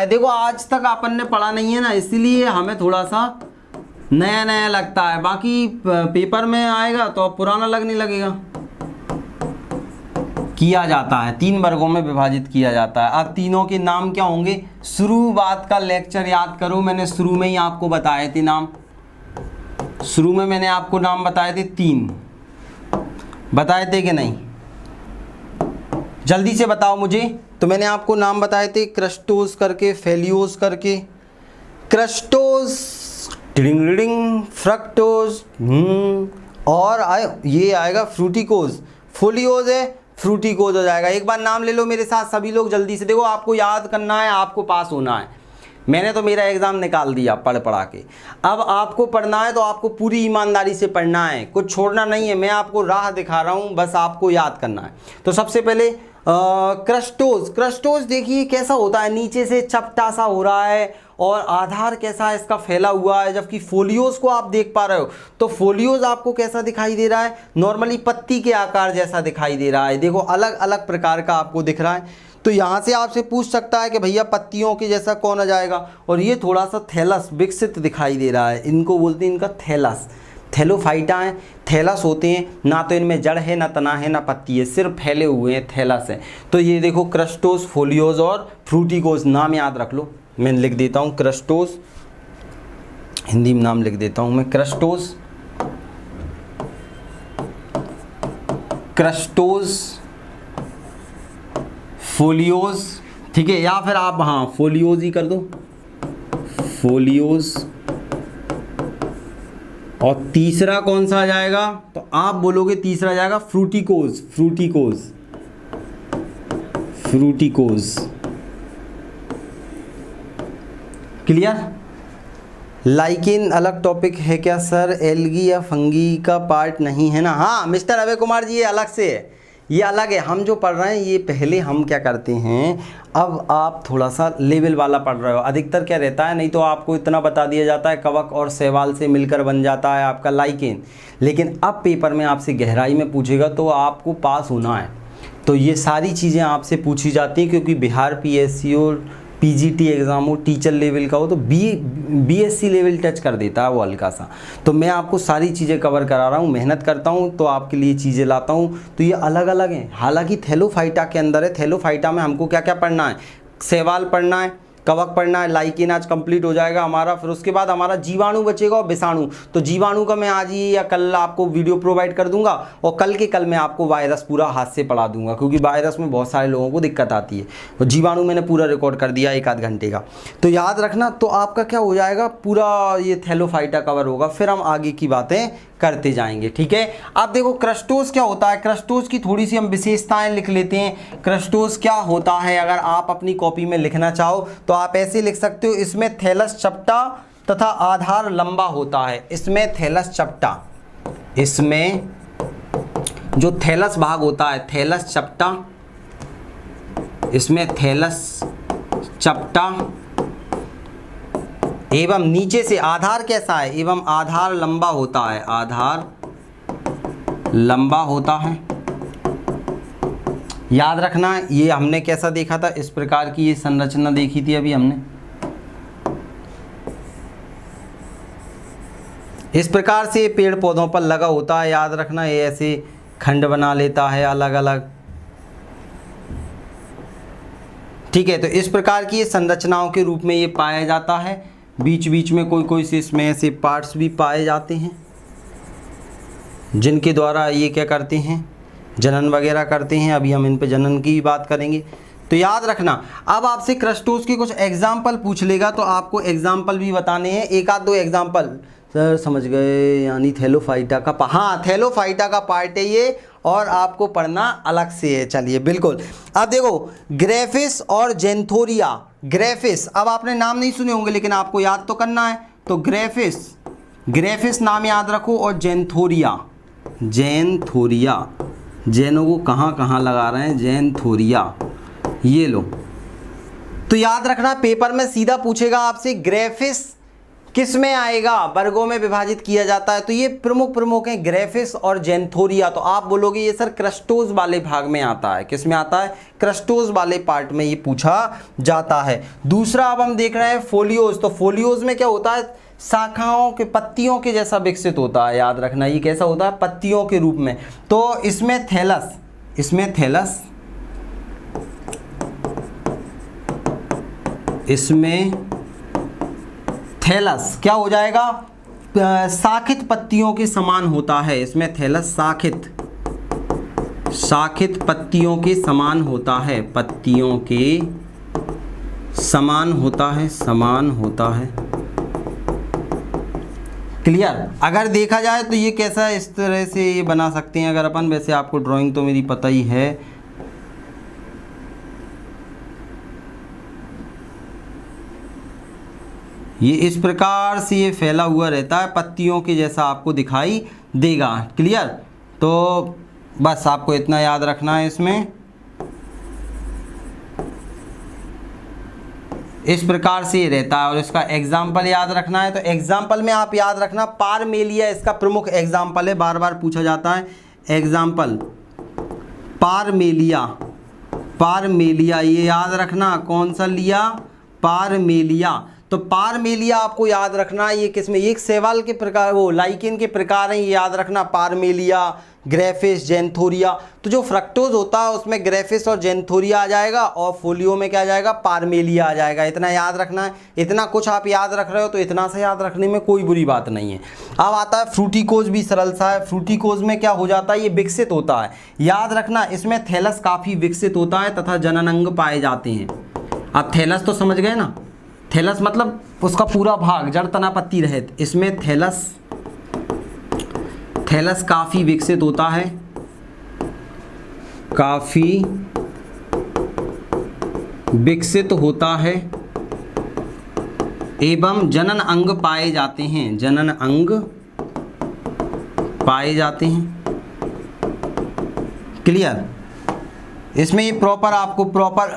देखो आज तक अपन ने पढ़ा नहीं है ना, इसीलिए हमें थोड़ा सा नया नया लगता है। बाकी पेपर में आएगा तो अब पुराना लगने लगेगा। किया जाता है 3 वर्गों में विभाजित किया जाता है। अब तीनों के नाम क्या होंगे? शुरुआत का लेक्चर याद करो, मैंने शुरू में ही आपको बताए थे नाम। शुरू में मैंने आपको नाम बताए थे 3, बताए थे कि नहीं? जल्दी से बताओ मुझे। तो मैंने आपको नाम बताए थे क्रस्टोस करके, फेलियोस करके, क्रस्टोस, फ्रक्टोस, और ये आएगा फ्रूटिकोस, फोलियोज है, फ्रूटिकोज हो जाएगा। एक बार नाम ले लो मेरे साथ सभी लोग जल्दी से। देखो आपको याद करना है, आपको पास होना है। मैंने तो मेरा एग्ज़ाम निकाल दिया पढ़ पढ़ा के। अब आपको पढ़ना है तो आपको पूरी ईमानदारी से पढ़ना है, कुछ छोड़ना नहीं है। मैं आपको राह दिखा रहा हूँ, बस आपको याद करना है। तो सबसे पहले क्रस्टोज। क्रस्टोज देखिए कैसा होता है, नीचे से चपटा सा हो रहा है और आधार कैसा है इसका फैला हुआ है। जबकि फोलियोज को आप देख पा रहे हो तो फोलियोज आपको कैसा दिखाई दे रहा है, नॉर्मली पत्ती के आकार जैसा दिखाई दे रहा है। देखो अलग अलग प्रकार का आपको दिख रहा है। तो यहाँ से आपसे पूछ सकता है कि भैया पत्तियों के जैसा कौन आ जाएगा, और ये थोड़ा सा थैलस विकसित दिखाई दे रहा है। इनको बोलते हैं इनका थैलस। थैलोफाइटा हैं, थैलस होते हैं, ना तो इनमें जड़ है, ना तना है, ना पत्ती है, सिर्फ फैले हुए हैं, थैलस है। तो ये देखो क्रस्टोस, फोलियोज और फ्रूटिकोज, नाम याद रख लो। मैं लिख देता हूँ क्रस्टोस, हिंदी में नाम लिख देता हूँ मैं, क्रस्टोस, क्रस्टोस, फोलियोज, ठीक है, या फिर आप हाँ फोलियोज ही कर दो, फोलियोज। और तीसरा कौन सा आ जाएगा, तो आप बोलोगे तीसरा आ जाएगा फ्रूटिकोज, फ्रूटिकोज, फ्रूटिकोज। क्लियर। लाइकेन अलग टॉपिक है क्या सर, एल्गी या फंगी का पार्ट नहीं है ना। हाँ मिस्टर अभय कुमार जी, ये अलग से है, ये अलग है। हम जो पढ़ रहे हैं ये पहले हम क्या करते हैं, अब आप थोड़ा सा लेवल वाला पढ़ रहे हो। अधिकतर क्या रहता है, नहीं तो आपको इतना बता दिया जाता है कवक और शैवाल से मिलकर बन जाता है आपका लाइकेन। लेकिन अब पेपर में आपसे गहराई में पूछेगा तो आपको पास होना है। तो ये सारी चीज़ें आपसे पूछी जाती हैं, क्योंकि बिहार PSC और PGT एग्ज़ाम हो, टीचर लेवल का हो, तो BSc लेवल टच कर देता है वो हल्का सा। तो मैं आपको सारी चीज़ें कवर करा रहा हूँ, मेहनत करता हूँ तो आपके लिए चीज़ें लाता हूँ। तो ये अलग अलग हैं, हालांकि थैलोफाइटा के अंदर है। थैलोफाइटा में हमको क्या क्या पढ़ना है, शैवाल पढ़ना है, कवक पढ़ना है, लाइकेन आज कंप्लीट हो जाएगा हमारा। फिर उसके बाद हमारा जीवाणु बचेगा और विषाणु। तो जीवाणु का मैं आज ही या कल आपको वीडियो प्रोवाइड कर दूंगा, और कल के कल मैं आपको वायरस पूरा हाथ से पढ़ा दूंगा, क्योंकि वायरस में बहुत सारे लोगों को दिक्कत आती है। और जीवाणु मैंने पूरा रिकॉर्ड कर दिया 1 आध घंटे का। तो याद रखना, तो आपका क्या हो जाएगा, पूरा ये थैलोफाइटा कवर होगा। फिर हम आगे की बातें करते जाएंगे, ठीक है। अब देखो क्रस्टोस क्या होता है, क्रस्टोस की थोड़ी सी हम विशेषताएं लिख लेते हैं। क्रस्टोस क्या होता है, अगर आप अपनी कॉपी में लिखना चाहो तो आप ऐसे लिख सकते हो, इसमें थैलस चपटा तथा आधार लंबा होता है। इसमें थैलस चपटा, इसमें जो थैलस भाग होता है, थैलस चपटा, इसमें थैलस चपटा एवं नीचे से आधार कैसा है, एवं आधार लंबा होता है, आधार लंबा होता है। याद रखना, ये हमने कैसा देखा था, इस प्रकार की ये संरचना देखी थी अभी हमने। इस प्रकार से पेड़ पौधों पर लगा होता है। याद रखना, ये ऐसे खंड बना लेता है अलग अलग, ठीक है। तो इस प्रकार की ये संरचनाओं के रूप में ये पाया जाता है। बीच बीच में कोई कोई से इसमें ऐसे पार्ट्स भी पाए जाते हैं, जिनके द्वारा ये क्या करते हैं, जनन वगैरह करते हैं। अभी हम इन पे जनन की बात करेंगे। तो याद रखना, अब आपसे क्रस्टोस के कुछ एग्जाम्पल पूछ लेगा तो आपको एग्जाम्पल भी बताने हैं, 1 आध 2 एग्जाम्पल। सर समझ गए, यानी थैलोफाइटा का हाँ थैलोफाइटा का पार्ट है ये, और आपको पढ़ना अलग से है। चलिए बिल्कुल। अब देखो ग्रेफिस और जेंथोरिया। ग्रेफिस, अब आपने नाम नहीं सुने होंगे लेकिन आपको याद तो करना है। तो ग्रेफिस, ग्रेफिस नाम याद रखो, और जेंथोरिया, जेंथोरिया, जैनों को कहाँ कहाँ लगा रहे हैं, जेंथोरिया, ये लो। तो याद रखना, पेपर में सीधा पूछेगा आपसे ग्रेफिस किस में आएगा, वर्गों में विभाजित किया जाता है। तो ये प्रमुख हैं ग्रेफिस और जेंथोरिया। तो आप बोलोगे ये सर क्रस्टोस वाले भाग में आता है। किस में आता है, क्रस्टोस वाले पार्ट में ये पूछा जाता है। दूसरा अब हम देख रहे हैं फोलियोज। तो फोलियोज में क्या होता है, शाखाओं के, पत्तियों के जैसा विकसित होता है। याद रखना, ये कैसा होता है, पत्तियों के रूप में। तो इसमें थैलस, इसमें थैलस, इसमें थैलस क्या हो जाएगा, शाखित पत्तियों के समान होता है। इसमें थैलस शाखित, शाखित पत्तियों के समान होता है, पत्तियों के समान होता है, समान होता है। क्लियर। अगर देखा जाए तो ये कैसा है, इस तरह से ये बना सकते हैं अगर अपन, वैसे आपको ड्राइंग तो मेरी पता ही है। ये इस प्रकार से ये फैला हुआ रहता है, पत्तियों के जैसा आपको दिखाई देगा। क्लियर। तो बस आपको इतना याद रखना है, इसमें इस प्रकार से ये रहता है। और इसका एग्जाम्पल याद रखना है, तो एग्जाम्पल में आप याद रखना पारमेलिया इसका प्रमुख एग्जाम्पल है, बार बार पूछा जाता है एग्जाम्पल। पारमेलिया, पारमेलिया ये याद रखना, कौन सा लिया, पारमेलिया। तो पारमेलिया आपको याद रखना, ये किसमें, एक शैवाल के प्रकार, वो लाइकेन के प्रकार हैं, ये याद रखना, पारमेलिया, ग्रेफिस, जेंथोरिया। तो जो फ्रक्टोज होता है उसमें ग्रेफिस और जेंथोरिया आ जाएगा, और फोलियो में क्या आ जाएगा, पारमेलिया आ जाएगा। इतना याद रखना है। इतना कुछ आप याद रख रहे हो तो इतना से याद रखने में कोई बुरी बात नहीं है। अब आता है फ्रूटिकोज, भी सरल सा है। फ्रूटिकोज में क्या हो जाता है, ये विकसित होता है, याद रखना, इसमें थैलस काफ़ी विकसित होता है तथा जनन अंग पाए जाते हैं। अब थैलस तो समझ गए ना, थैलस मतलब उसका पूरा भाग, जड़ तना पत्ती रहित, इसमें थैलस, थैलस काफ़ी विकसित होता है, काफ़ी विकसित होता है, एवं जनन अंग पाए जाते हैं, जनन अंग पाए जाते हैं। क्लियर। इसमें ये प्रॉपर आपको प्रॉपर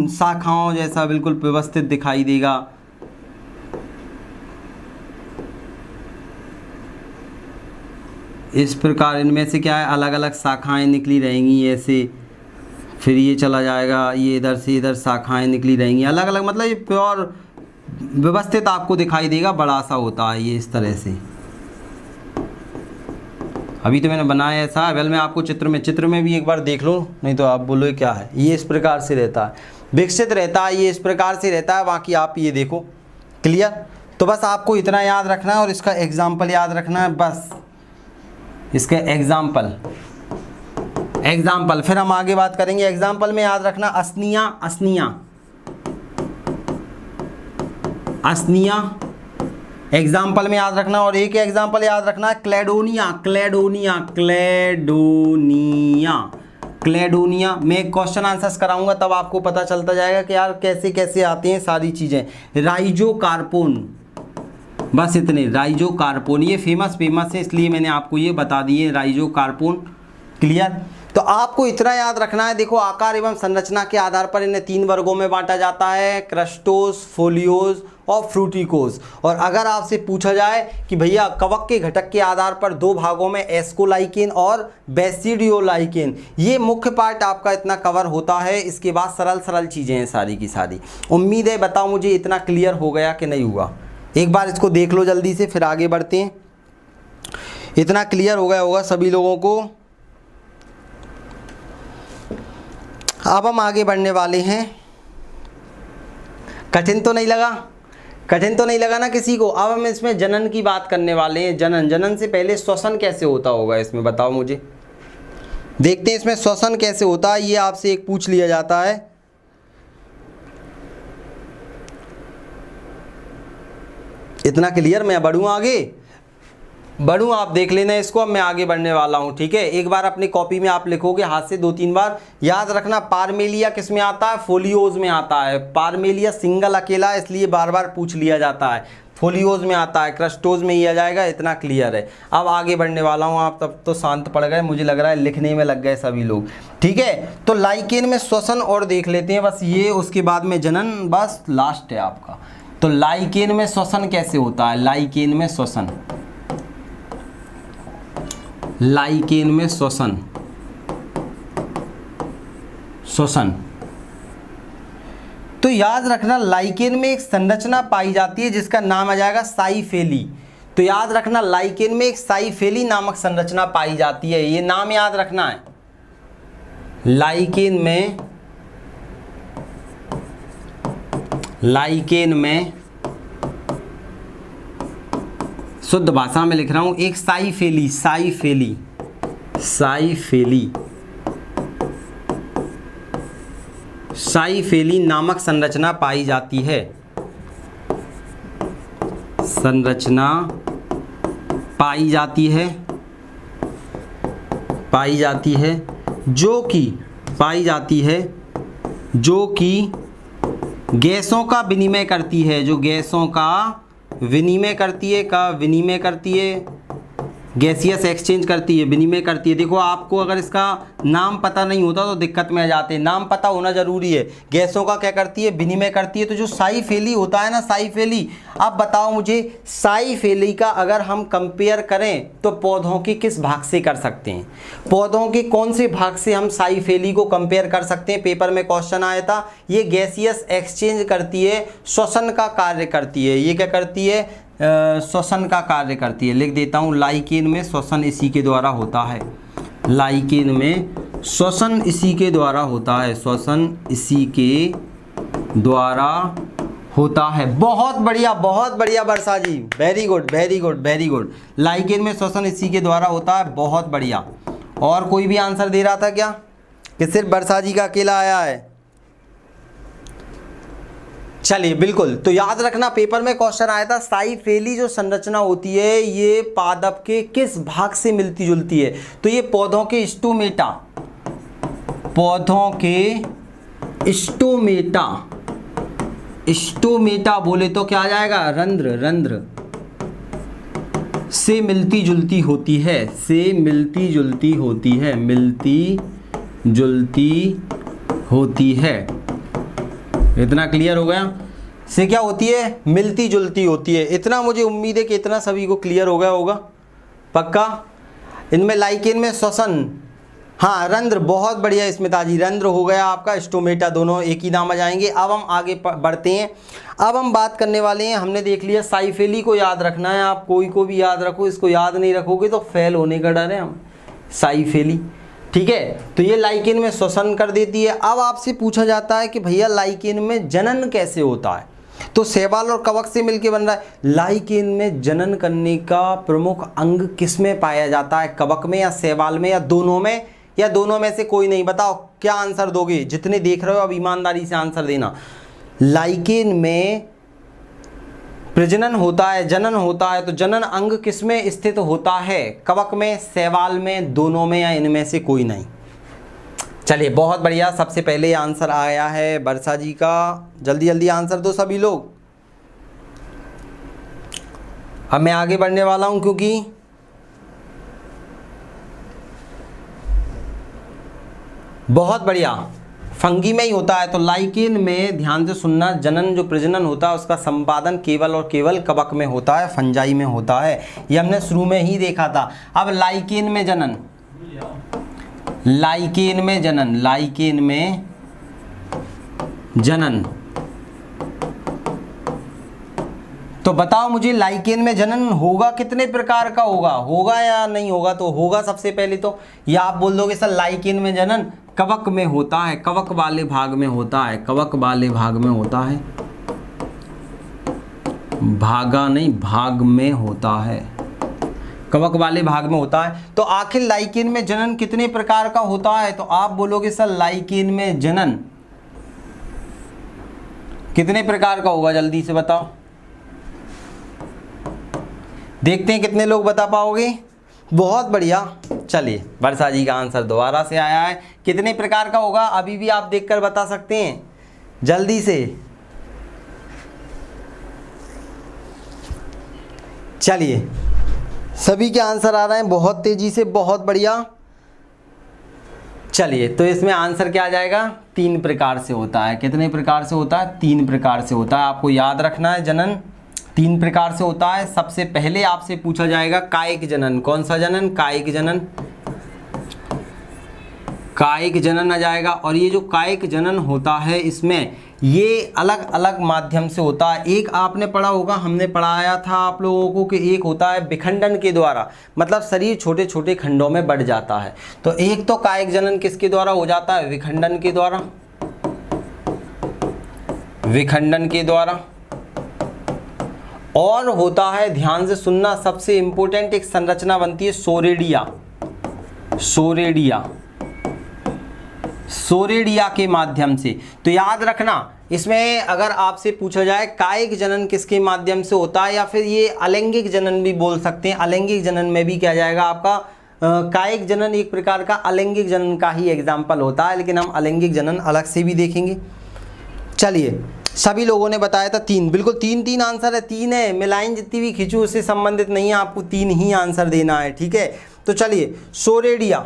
शाखाओं जैसा बिल्कुल व्यवस्थित दिखाई देगा। इस प्रकार इनमें से क्या है, अलग अलग शाखाएं निकली रहेंगी ऐसे, फिर ये चला जाएगा, ये इधर से इधर शाखाएं निकली रहेंगी अलग अलग, मतलब ये प्योर व्यवस्थित आपको दिखाई देगा, बड़ा सा होता है ये इस तरह से। अभी तो मैंने बनाया ऐसा, वेल मैं आपको चित्र में भी एक बार देख लो, नहीं तो आप बोलो क्या है। ये इस प्रकार से रहता है, विकसित रहता है, ये इस प्रकार से रहता है, बाकी आप ये देखो। क्लियर। तो बस आपको इतना याद रखना है और इसका एग्जाम्पल याद रखना है, बस इसका एग्जाम्पल। फिर हम आगे बात करेंगे। एग्जाम्पल में याद रखना असनिया, असनिया एग्जाम्पल में याद रखना। और एक एग्जाम्पल याद रखना क्लेडोनिया, क्लेडोनिया। मैं क्वेश्चन आंसर्स कराऊंगा तब आपको पता चलता जाएगा कि यार कैसे कैसे आती हैं सारी चीज़ें। राइजोकार्पोन, बस इतने, राइजोकार्पोन ये फेमस है, इसलिए मैंने आपको ये बता दिए राइजोकार्पोन। क्लियर। तो आपको इतना याद रखना है, देखो आकार एवं संरचना के आधार पर इन्हें 3 वर्गों में बांटा जाता है, क्रस्टोस, फोलियोज और फ्रूटिकोज। और अगर आपसे पूछा जाए कि भैया कवक के घटक के आधार पर 2 भागों में एस्कोलाइकेन और बेसिडियोलाइकेन, ये मुख्य पार्ट आपका इतना कवर होता है। इसके बाद सरल चीज़ें हैं सारी की सारी। उम्मीद है बताओ मुझे इतना क्लियर हो गया कि नहीं हुआ। एक बार इसको देख लो जल्दी से, फिर आगे बढ़ते हैं। इतना क्लियर हो गया होगा सभी लोगों को। अब हम आगे बढ़ने वाले हैं। कठिन तो नहीं लगा ना किसी को। अब हम इसमें जनन की बात करने वाले हैं। जनन से पहले श्वसन कैसे होता होगा इसमें बताओ मुझे। देखते हैं इसमें श्वसन कैसे होता है, ये आपसे एक पूछ लिया जाता है। इतना क्लियर। मैं बढ़ूँ आगे, आप देख लेना इसको। अब मैं आगे बढ़ने वाला हूँ, ठीक है। एक बार अपनी कॉपी में आप लिखोगे हाथ से 2-3 बार। याद रखना पारमेलिया किस में आता है, फोलियोज में आता है। पारमेलिया सिंगल अकेला, इसलिए बार बार पूछ लिया जाता है। फोलियोज में आता है, क्रस्टोज में ही आ जाएगा। इतना क्लियर है। अब आगे बढ़ने वाला हूँ। आप तब तो शांत पड़ गए, मुझे लग रहा है लिखने में लग गए सभी लोग, ठीक है। तो लाइकेन में श्वसन और देख लेते हैं बस ये, उसके बाद में जनन बस लास्ट है आपका। तो लाइकेन में श्वसन कैसे होता है, लाइकेन में श्वसन श्वसन। तो याद रखना लाइकेन में एक संरचना पाई जाती है जिसका नाम आ जाएगा साइफेली। तो याद रखना लाइकेन में एक साइफेली नामक संरचना पाई जाती है, ये नाम याद रखना है। लाइकेन में शुद्ध भाषा में लिख रहा हूं, एक साइफेली नामक संरचना पाई जाती है। संरचना पाई जाती है, जो कि गैसों का विनिमय करती है, विनिमय करती है, गैसियस एक्सचेंज करती है, विनिमय करती है। देखो आपको अगर इसका नाम पता नहीं होता तो दिक्कत में आ जाते हैं, नाम पता होना जरूरी है। गैसों का क्या करती है, विनिमय करती है। तो जो साई फेली होता है ना, साई फेली, अब बताओ मुझे साई फेली का अगर हम कंपेयर करें तो पौधों के किस भाग से कर सकते हैं, पौधों के कौन से भाग से हम साई फेली को कंपेयर कर सकते हैं। पेपर में क्वेश्चन आया था। ये गैसियस एक्सचेंज करती है, श्वसन का कार्य करती है। ये क्या करती है, श्वसन का कार्य करती है। लिख देता हूँ, लाइकेन में श्वसन इसी के द्वारा होता है, लाइकेन में श्वसन इसी के द्वारा होता है, श्वसन इसी के द्वारा होता है। बहुत बढ़िया वर्षा जी, वेरी गुड। लाइकेन में श्वसन इसी के द्वारा होता है, बहुत बढ़िया। और कोई भी आंसर दे रहा था क्या कि सिर्फ वर्षा जी का अकेला आया है? चलिए बिल्कुल, तो याद रखना पेपर में क्वेश्चन आया था, साई फेली जो संरचना होती है ये पादप के किस भाग से मिलती जुलती है। तो ये पौधों के स्टोमेटा बोले तो क्या आ जाएगा, रंध्र से मिलती जुलती होती है। इतना क्लियर हो गया? से क्या होती है, मिलती जुलती होती है। इतना मुझे उम्मीद है कि इतना सभी को क्लियर हो गया होगा पक्का। इनमें लाइकेन में श्वसन, हाँ रंध्र, बहुत बढ़िया स्मिता जी, रंध्र हो गया आपका, स्टोमेटा, दोनों एक ही नाम आ जाएंगे। अब हम आगे बढ़ते हैं। अब हम बात करने वाले हैं, हमने देख लिया साई फेली को याद रखना है। आप कोई को भी याद रखो, इसको याद नहीं रखोगे तो फेल होने का डर है हम। साई फेली, ठीक है। तो ये लाइकेन में श्वसन कर देती है। अब आपसे पूछा जाता है कि भैया लाइकेन में जनन कैसे होता है, तो शैवाल और कवक से मिलकर बन रहा है। लाइकेन में जनन करने का प्रमुख अंग किस में पाया जाता है, कवक में या शैवाल में या दोनों में, या दोनों में से कोई नहीं? बताओ क्या आंसर दोगे, जितने देख रहे हो अब ईमानदारी से आंसर देना। लाइकेन में प्रजनन होता है, जनन होता है, तो जनन अंग किस में स्थित होता है, कवक में, शैवाल में, दोनों में, या इनमें से कोई नहीं? चलिए बहुत बढ़िया, सबसे पहले आंसर आया है वर्षा जी का। जल्दी आंसर दो सभी लोग। अब मैं आगे बढ़ने वाला हूं क्योंकि बहुत बढ़िया, फंगी में ही होता है। तो लाइकेन में ध्यान से सुनना, जनन जो प्रजनन होता है उसका संपादन केवल और केवल कवक में होता है, फंजाई में होता है। ये हमने शुरू में ही देखा था। अब लाइकेन में जनन, तो बताओ मुझे लाइकेन में जनन होगा कितने प्रकार का होगा या नहीं होगा? तो होगा सबसे पहले तो, या आप बोल दोगे सर लाइकेन में जनन कवक में होता है, कवक वाले भाग में होता है, भागा नहीं, भाग में होता है, कवक वाले भाग में होता है। तो आखिर लाइकेन में जनन कितने प्रकार का होता है? तो आप बोलोगे सर लाइकेन में जनन कितने प्रकार का होगा, जल्दी से बताओ। देखते हैं कितने लोग बता पाओगे। बहुत बढ़िया। चलिए वर्षा जी का आंसर दोबारा से आया है, कितने प्रकार का होगा अभी भी आप देखकर बता सकते हैं जल्दी से। चलिए सभी के आंसर आ रहे हैं बहुत तेजी से, बहुत बढ़िया। चलिए तो इसमें आंसर क्या आ जाएगा, 3 प्रकार से होता है। कितने प्रकार से होता है? 3 प्रकार से होता है। आपको याद रखना है, जनन 3 प्रकार से होता है। सबसे पहले आपसे पूछा जाएगा कायिक जनन। कौन सा जनन? कायिक जनन। कायिक जनन आ जाएगा। और ये जो कायिक जनन होता है इसमें ये अलग अलग माध्यम से होता है। एक आपने पढ़ा होगा, हमने पढ़ाया था आप लोगों को कि एक होता है विखंडन के द्वारा, मतलब शरीर छोटे छोटे खंडों में बढ़ जाता है। तो एक तो कायिक जनन किसके द्वारा हो जाता है? विखंडन के द्वारा, विखंडन के द्वारा। और होता है, ध्यान से सुनना, सबसे इंपॉर्टेंट एक संरचना बनती है सोरेडिया। सोरेडिया, सोरेडिया के माध्यम से। तो याद रखना इसमें अगर आपसे पूछा जाए कायिक जनन किसके माध्यम से होता है, या फिर ये अलैंगिक जनन भी बोल सकते हैं। अलैंगिक जनन में भी क्या जाएगा आपका कायिक जनन एक प्रकार का अलैंगिक जनन का ही एग्जाम्पल होता है, लेकिन हम अलैंगिक जनन अलग से भी देखेंगे। चलिए, सभी लोगों ने बताया था 3, बिल्कुल 3 आंसर है, 3 है। मैं लाइन जितनी भी खींचूँ उससे संबंधित नहीं है, आपको 3 ही आंसर देना है, ठीक है। तो चलिए, सोरेडिया,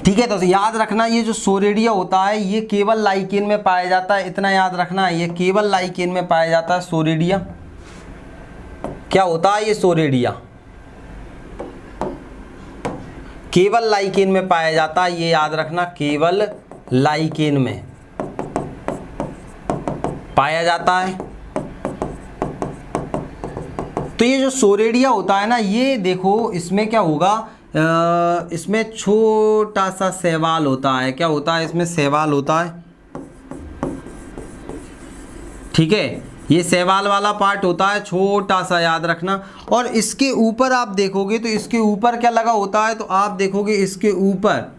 ठीक है। तो याद रखना ये जो सोरेडिया होता है ये केवल लाइकेन में पाया जाता है, इतना याद रखना है, ये केवल लाइकेन में पाया जाता है। सोरेडिया क्या होता है, ये सोरेडिया केवल लाइकेन में पाया जाता है, ये याद रखना, केवल लाइकेन में पाया जाता है। तो ये जो सोरेडिया होता है ना, ये देखो इसमें क्या होगा, इसमें छोटा सा शैवाल होता है। क्या होता है इसमें, शैवाल होता है, ठीक है। ये शैवाल वाला पार्ट होता है, छोटा सा, याद रखना। और इसके ऊपर आप देखोगे तो इसके ऊपर क्या लगा होता है, तो आप देखोगे इसके ऊपर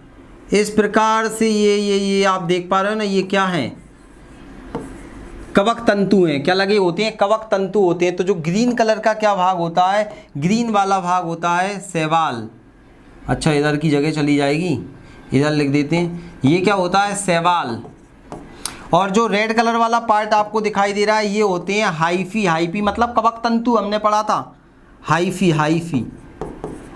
इस प्रकार से ये आप देख पा रहे हो ना, ये क्या है, कवक तंतु हैं। क्या लगे होते हैं, कवक तंतु होते हैं। तो जो ग्रीन कलर का क्या भाग होता है, ग्रीन वाला भाग होता है शैवाल। अच्छा, इधर की जगह चली जाएगी, इधर लिख देते हैं, ये क्या होता है, शैवाल। और जो रेड कलर वाला पार्ट आपको दिखाई दे रहा है ये होते हैं हाइफी। हाइफी मतलब कवक तंतु, हमने पढ़ा था। हाइफी हाइफी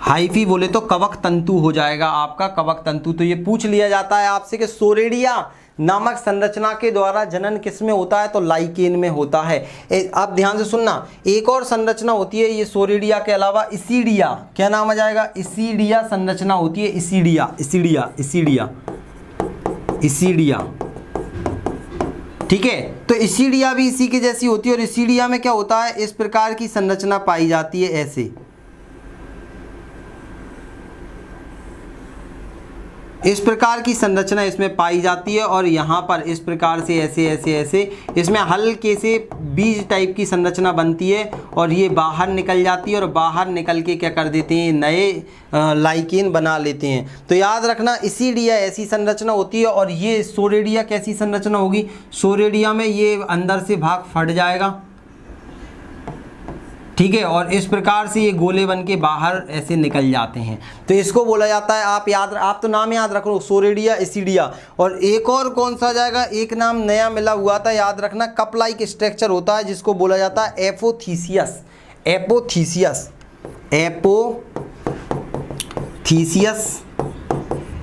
हाइफी बोले तो कवक तंतु हो जाएगा आपका, कवक तंतु। तो ये पूछ लिया जाता है आपसे कि सोरेडिया नामक संरचना के द्वारा जनन किस में होता है, तो लाइकेन में होता है। आप ध्यान से सुनना, एक और संरचना होती है ये सोरेडिया के अलावा, इसीडिया। क्या नाम आ जाएगा, इसीडिया संरचना होती है, इसीडिया इसीडिया इसीडिया इसीडिया, ठीक है। तो इसीडिया भी इसी के जैसी होती है, और इसीडिया में क्या होता है, इस प्रकार की संरचना पाई जाती है, ऐसे इस प्रकार की संरचना इसमें पाई जाती है। और यहाँ पर इस प्रकार से ऐसे ऐसे ऐसे इसमें हल्के से बीज टाइप की संरचना बनती है, और ये बाहर निकल जाती है, और बाहर निकल के क्या कर देते हैं, नए लाइकेन बना लेते हैं। तो याद रखना, इसीडिया ऐसी संरचना होती है, और ये सोरेडिया कैसी संरचना होगी, सोरेडिया में ये अंदर से भाग फट जाएगा, ठीक है। और इस प्रकार से ये गोले बन के बाहर ऐसे निकल जाते हैं। तो इसको बोला जाता है, आप तो नाम याद रख लो, सोरेडिया इसीडिया। और एक और कौन सा जाएगा, एक नाम नया मिला हुआ था, याद रखना, कप लाइक स्ट्रक्चर होता है, जिसको बोला जाता है एपोथीसियस। एपोथीसियस एपोथीसियस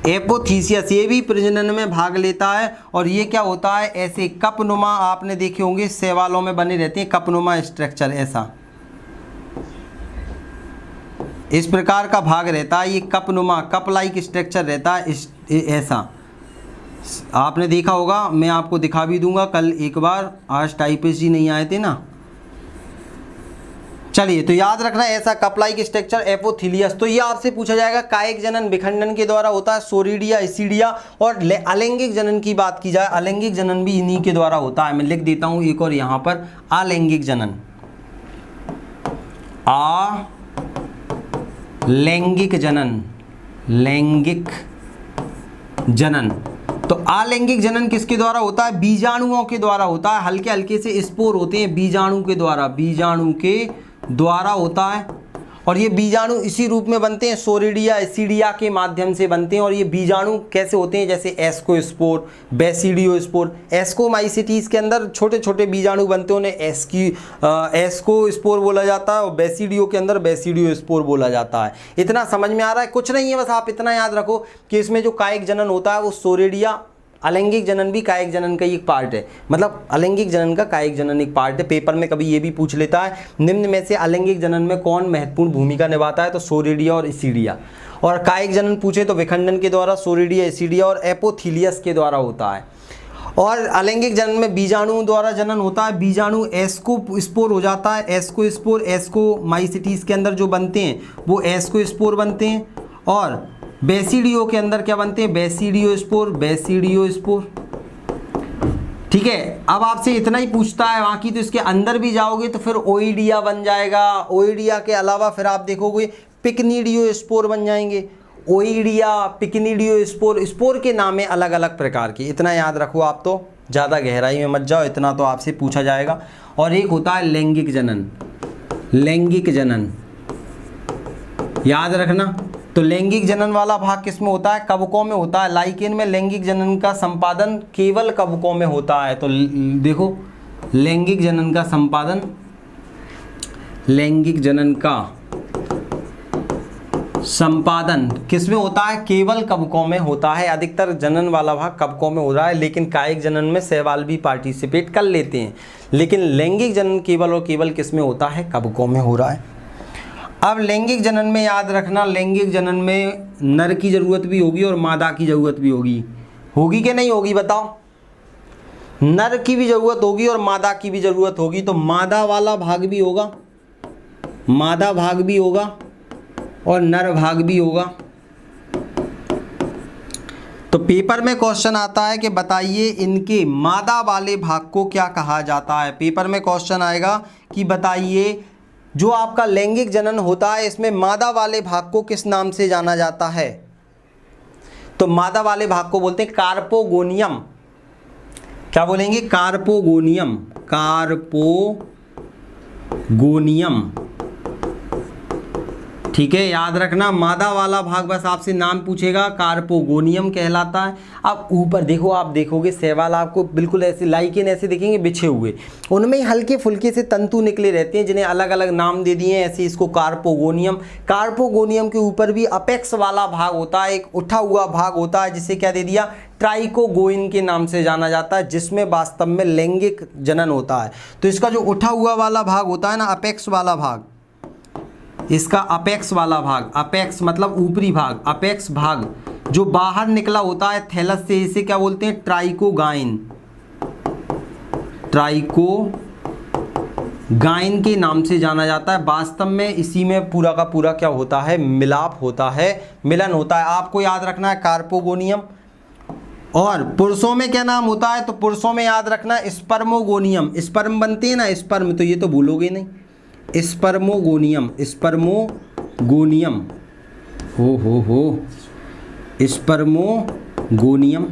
एपोथीसियस ये भी प्रजनन में भाग लेता है। और ये क्या होता है, ऐसे कपनुमा, आपने देखे होंगे शैवालों में बने रहते हैं कपनुमा स्ट्रक्चर, ऐसा इस प्रकार का भाग रहता है, ये कपनुमा कप लाइक स्ट्रक्चर रहता है, ऐसा आपने देखा होगा। मैं आपको दिखा भी दूंगा कल एक बार, आज टाइपिस्ट जी नहीं आए थे ना। चलिए, तो याद रखना, ऐसा कप लाइक स्ट्रक्चर एपोथीलियस। तो ये आपसे पूछा जाएगा कायिक जनन विखंडन के द्वारा होता है, सोरेडिया इसीडिया। और अलैंगिक जनन की बात की जाए, अलैंगिक जनन भी इन्हीं के द्वारा होता है। मैं लिख देता हूं एक और यहाँ पर, अलैंगिक जनन, लैंगिक जनन, लैंगिक जनन। तो अलैंगिक जनन किसके द्वारा होता है, बीजाणुओं के द्वारा होता है। हल्के हल्के से स्पोर होते हैं बीजाणु के द्वारा, बीजाणु के द्वारा होता है। और ये बीजाणु इसी रूप में बनते हैं, सोरेडिया इसीडिया के माध्यम से बनते हैं। और ये बीजाणु कैसे होते हैं, जैसे एस्कोस्पोर, बेसिडियोस्पोर। एस्कोमाइसिटीज के अंदर छोटे छोटे बीजाणु बनते हैं, उन्हें एस्कोस्पोर बोला जाता है, और बेसिडियो के अंदर बेसिडियोस्पोर बोला जाता है। इतना समझ में आ रहा है, कुछ नहीं है, बस आप इतना याद रखो कि इसमें जो कायिक जनन होता है वो सोरेडिया, अलैंगिक जनन भी कायिक जनन का ही एक पार्ट है, मतलब अलैंगिक जनन का कायिक जनन एक पार्ट है। पेपर में कभी ये भी पूछ लेता है, निम्न में से अलैंगिक जनन में कौन महत्वपूर्ण भूमिका निभाता है, तो सोरेडिया और इसीडिया। और कायिक जनन पूछे तो विखंडन के द्वारा सोरेडिया इसीडिया और एपोथीलियस के द्वारा होता है। और अलैंगिक जनन में बीजाणुओं द्वारा जनन होता है, बीजाणु एस्कोस्पोर हो जाता है, एस्कोस्पोर एस्कोमाइसिटीज के अंदर जो बनते हैं वो एस्कोस्पोर बनते हैं। और बेसिडियो के अंदर क्या बनते हैं, बेसिडियोस्पोर, बेसिडियोस्पोर, ठीक है। अब आपसे इतना ही पूछता है बाकी, तो इसके अंदर भी जाओगे तो फिर ओइडिया बन जाएगा। ओइडिया के अलावा फिर आप देखोगे पिकनिडियोस्पोर बन जाएंगे। ओइडिया, पिकनिडियोस्पोर, स्पोर के नाम है अलग अलग प्रकार के, इतना याद रखो आप। तो ज़्यादा गहराई में मत जाओ, इतना तो आपसे पूछा जाएगा। और एक होता है लैंगिक जनन, लैंगिक जनन याद रखना। तो लैंगिक जनन वाला भाग किस में होता है? कवकों में होता है। लाइकेन में लैंगिक जनन का संपादन केवल कवकों में होता है। तो देखो लैंगिक जनन का संपादन, लैंगिक जनन का संपादन किस में होता है? केवल कवकों में होता है। अधिकतर जनन वाला भाग कवकों में हो रहा है, लेकिन कायिक जनन में शैवाल भी पार्टिसिपेट कर लेते हैं। लेकिन लैंगिक जनन केवल और केवल किस में होता है? कवकों में हो रहा है। अब लैंगिक जनन में याद रखना, लैंगिक जनन में नर की जरूरत भी होगी और मादा की जरूरत भी होगी। होगी कि नहीं होगी बताओ? नर की भी जरूरत होगी और मादा की भी जरूरत होगी। तो मादा वाला भाग भी होगा, मादा भाग भी होगा और नर भाग भी होगा। तो पेपर में क्वेश्चन आता है कि बताइए इनके मादा वाले भाग को क्या कहा जाता है। पेपर में क्वेश्चन आएगा कि बताइए जो आपका लैंगिक जनन होता है इसमें मादा वाले भाग को किस नाम से जाना जाता है? तो मादा वाले भाग को बोलते हैं कार्पोगोनियम। क्या बोलेंगे? Carpogonium, carpogonium. ठीक है, याद रखना मादा वाला भाग बस आपसे नाम पूछेगा, कार्पोगोनियम कहलाता है। अब ऊपर देखो, आप देखोगे शैवाल आपको बिल्कुल ऐसे लाइकेन ऐसे दिखेंगे बिछे हुए, उनमें हल्के फुल्के से तंतु निकले रहते हैं जिन्हें अलग अलग नाम दे दिए हैं ऐसे, इसको कार्पोगोनियम। कार्पोगोनियम के ऊपर भी अपेक्स वाला भाग होता है, एक उठा हुआ भाग होता है जिसे क्या दे दिया? ट्राइकोगोइन के नाम से जाना जाता है, जिसमें वास्तव में लैंगिक जनन होता है। तो इसका जो उठा हुआ वाला भाग होता है ना, अपेक्स वाला भाग, इसका अपेक्स वाला भाग, अपेक्स मतलब ऊपरी भाग, अपेक्स भाग जो बाहर निकला होता है थैलस से, इसे क्या बोलते हैं? ट्राइकोगाइन, ट्राइकोगाइन के नाम से जाना जाता है। वास्तव में इसी में पूरा का पूरा क्या होता है? मिलाप होता है, मिलन होता है। आपको याद रखना है कार्पोगोनियम। और पुरुषों में क्या नाम होता है? तो पुरुषों में याद रखना स्पर्मोगोनियम। स्पर्म बनते हैं ना, स्पर्म, तो ये तो भूलोगे नहीं, स्पर्मोगोनियम, स्पर्मोगोनियम, हो स्पर्मोगोनियम।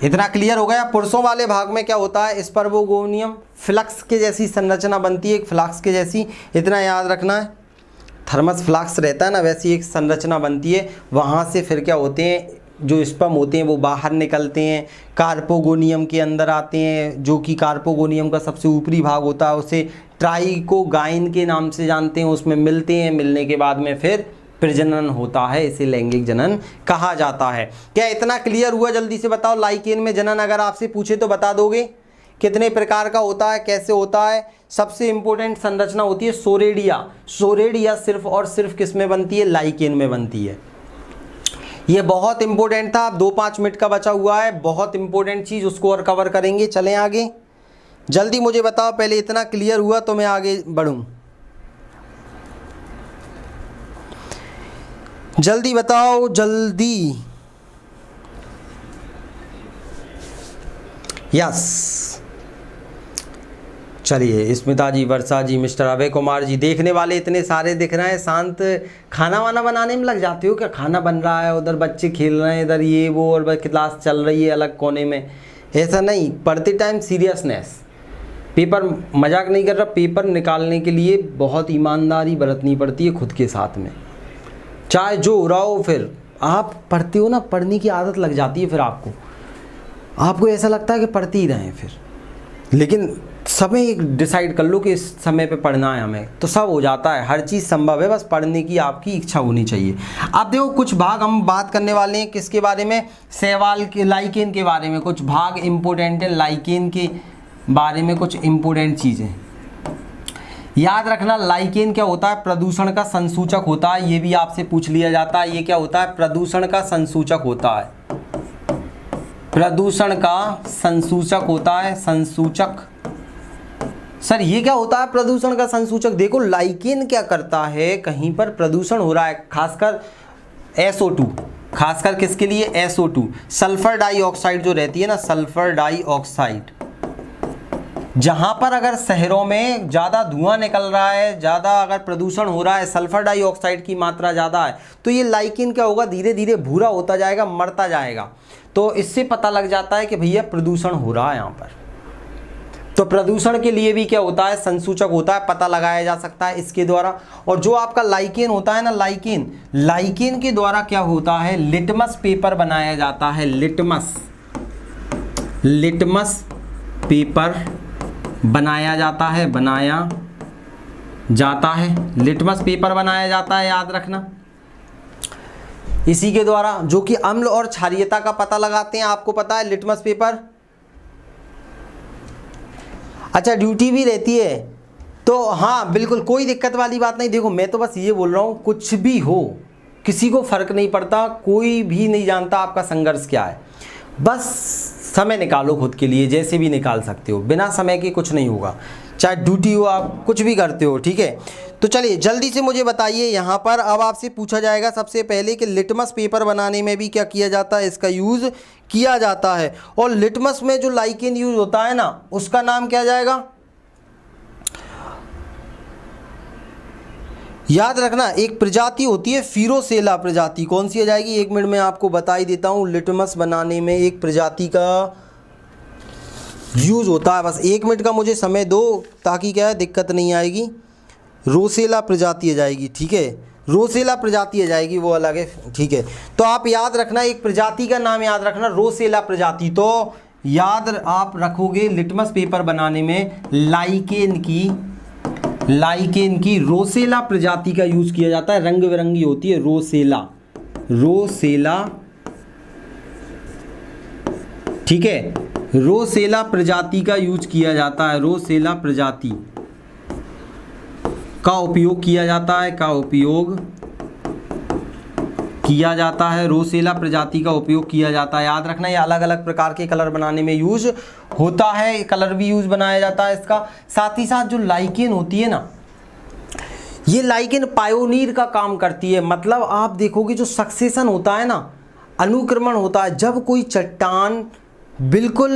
इतना क्लियर हो गया? पुरुषों वाले भाग में क्या होता है? स्पर्मोगोनियम, फ्लक्स के जैसी संरचना बनती है, एक फ्लास्क के जैसी, इतना याद रखना है। थर्मस फ्लास्क रहता है ना, वैसी एक संरचना बनती है। वहाँ से फिर क्या होते हैं, जो स्पर्म होते हैं वो बाहर निकलते हैं, कार्पोगोनियम के अंदर आते हैं, जो कि कार्पोगोनियम का सबसे ऊपरी भाग होता है, उसे ट्राइकोगाइन के नाम से जानते हैं। उसमें मिलते हैं, मिलने के बाद में फिर प्रजनन होता है, इसे लैंगिक जनन कहा जाता है। क्या इतना क्लियर हुआ? जल्दी से बताओ, लाइकेन में जनन अगर आपसे पूछे तो बता दोगे? कितने प्रकार का होता है, कैसे होता है? सबसे इंपॉर्टेंट संरचना होती है सोरेडिया। सोरेडिया सिर्फ और सिर्फ किस में बनती है? लाइकेन में बनती है। ये बहुत इंपॉर्टेंट था। अब 2-5 मिनट का बचा हुआ है, बहुत इंपॉर्टेंट चीज़, उसको और कवर करेंगे। चलें आगे, जल्दी मुझे बताओ, पहले इतना क्लियर हुआ तो मैं आगे बढ़ूं। जल्दी बताओ, जल्दी। यस, चलिए स्मिता जी, वर्षा जी, मिस्टर अभय कुमार जी, देखने वाले इतने सारे दिख रहे हैं। शांत, खाना वाना बनाने में लग जाते हो क्या? खाना बन रहा है, उधर बच्चे खेल रहे हैं, इधर ये वो, और क्लास चल रही है अलग कोने में। ऐसा नहीं, पढ़ते टाइम सीरियसनेस, पेपर मजाक नहीं कर रहा, पेपर निकालने के लिए बहुत ईमानदारी बरतनी पड़ती है खुद के साथ में, चाहे जो हो रहा हो। फिर आप पढ़ते हो ना, पढ़ने की आदत लग जाती है, फिर आपको ऐसा लगता है कि पढ़ते ही रहें फिर। लेकिन समय एक डिसाइड कर लो कि इस समय पे पढ़ना है हमें, तो सब हो जाता है, हर चीज़ संभव है, बस पढ़ने की आपकी इच्छा होनी चाहिए। अब देखो कुछ भाग हम बात करने वाले हैं, किसके बारे में? शैवाल के, लाइकेन के बारे में। कुछ भाग इम्पोर्टेंट है लाइकेन के बारे में, कुछ इम्पोर्टेंट चीज़ें याद रखना। लाइकेन क्या होता है? प्रदूषण का संसूचक होता है, ये भी आपसे पूछ लिया जाता है। ये क्या होता है? प्रदूषण का संसूचक होता है, प्रदूषण का संसूचक होता है। संसूचक, सर ये क्या होता है प्रदूषण का संसूचक? देखो लाइकेन क्या करता है, कहीं पर प्रदूषण हो रहा है, खासकर SO2, खासकर किसके लिए? SO2, सल्फर डाइऑक्साइड जो रहती है ना, सल्फर डाइऑक्साइड, जहाँ पर अगर शहरों में ज़्यादा धुआं निकल रहा है, ज़्यादा अगर प्रदूषण हो रहा है, सल्फर डाइऑक्साइड की मात्रा ज़्यादा है, तो ये लाइकेन क्या होगा, धीरे धीरे भूरा होता जाएगा, मरता जाएगा। तो इससे पता लग जाता है कि भैया प्रदूषण हो रहा है यहाँ पर। तो प्रदूषण के लिए भी क्या होता है, संसूचक होता है, पता लगाया जा सकता है इसके द्वारा। और जो आपका लाइकेन होता है ना, लाइकेन के द्वारा क्या होता है, लिटमस पेपर बनाया जाता है। लिटमस पेपर बनाया जाता है, लिटमस पेपर बनाया जाता है, याद रखना। इसी के द्वारा जो कि अम्ल और क्षारीयता का पता लगाते हैं, आपको पता है लिटमस पेपर। अच्छा, ड्यूटी भी रहती है, तो हाँ बिल्कुल कोई दिक्कत वाली बात नहीं। देखो मैं तो बस ये बोल रहा हूँ, कुछ भी हो किसी को फर्क नहीं पड़ता, कोई भी नहीं जानता आपका संघर्ष क्या है। बस समय निकालो खुद के लिए, जैसे भी निकाल सकते हो, बिना समय के कुछ नहीं होगा, चाहे ड्यूटी हो, आप कुछ भी करते हो, ठीक है। तो चलिए जल्दी से मुझे बताइए, यहाँ पर अब आपसे पूछा जाएगा सबसे पहले कि लिटमस पेपर बनाने में भी क्या किया जाता है, इसका यूज़ किया जाता है। और लिटमस में जो लाइकेन यूज होता है ना, उसका नाम क्या जाएगा, याद रखना, एक प्रजाति होती है फिरोसेला प्रजाति। कौन सी आ जाएगी, 1 मिनट में आपको बता ही देता हूँ। लिटमस बनाने में एक प्रजाति का यूज होता है, बस 1 मिनट का मुझे समय दो ताकि क्या है दिक्कत नहीं आएगी। रोसेला प्रजाति आ जाएगी, ठीक है, रोसेला प्रजाति आ जाएगी, वो अलग है, ठीक है। तो आप याद रखना, एक प्रजाति का नाम याद रखना, रोसेला प्रजाति। तो याद आप रखोगे लिटमस पेपर बनाने में लाइकेन की रोसेला प्रजाति का यूज किया जाता है, रंग बिरंगी होती है, रोसेला, ठीक है, रोसेला प्रजाति का यूज किया जाता है, रोसेला प्रजाति का उपयोग किया जाता है, रोसेला प्रजाति का उपयोग किया जाता है। याद रखना, ये अलग अलग प्रकार के कलर बनाने में यूज होता है, कलर भी यूज बनाया जाता है इसका। साथ ही साथ जो लाइकेन होती है ना, ये लाइकेन पायोनीर का काम करती है। मतलब आप देखोगे जो सक्सेशन होता है ना, अनुक्रमण होता है, जब कोई चट्टान बिल्कुल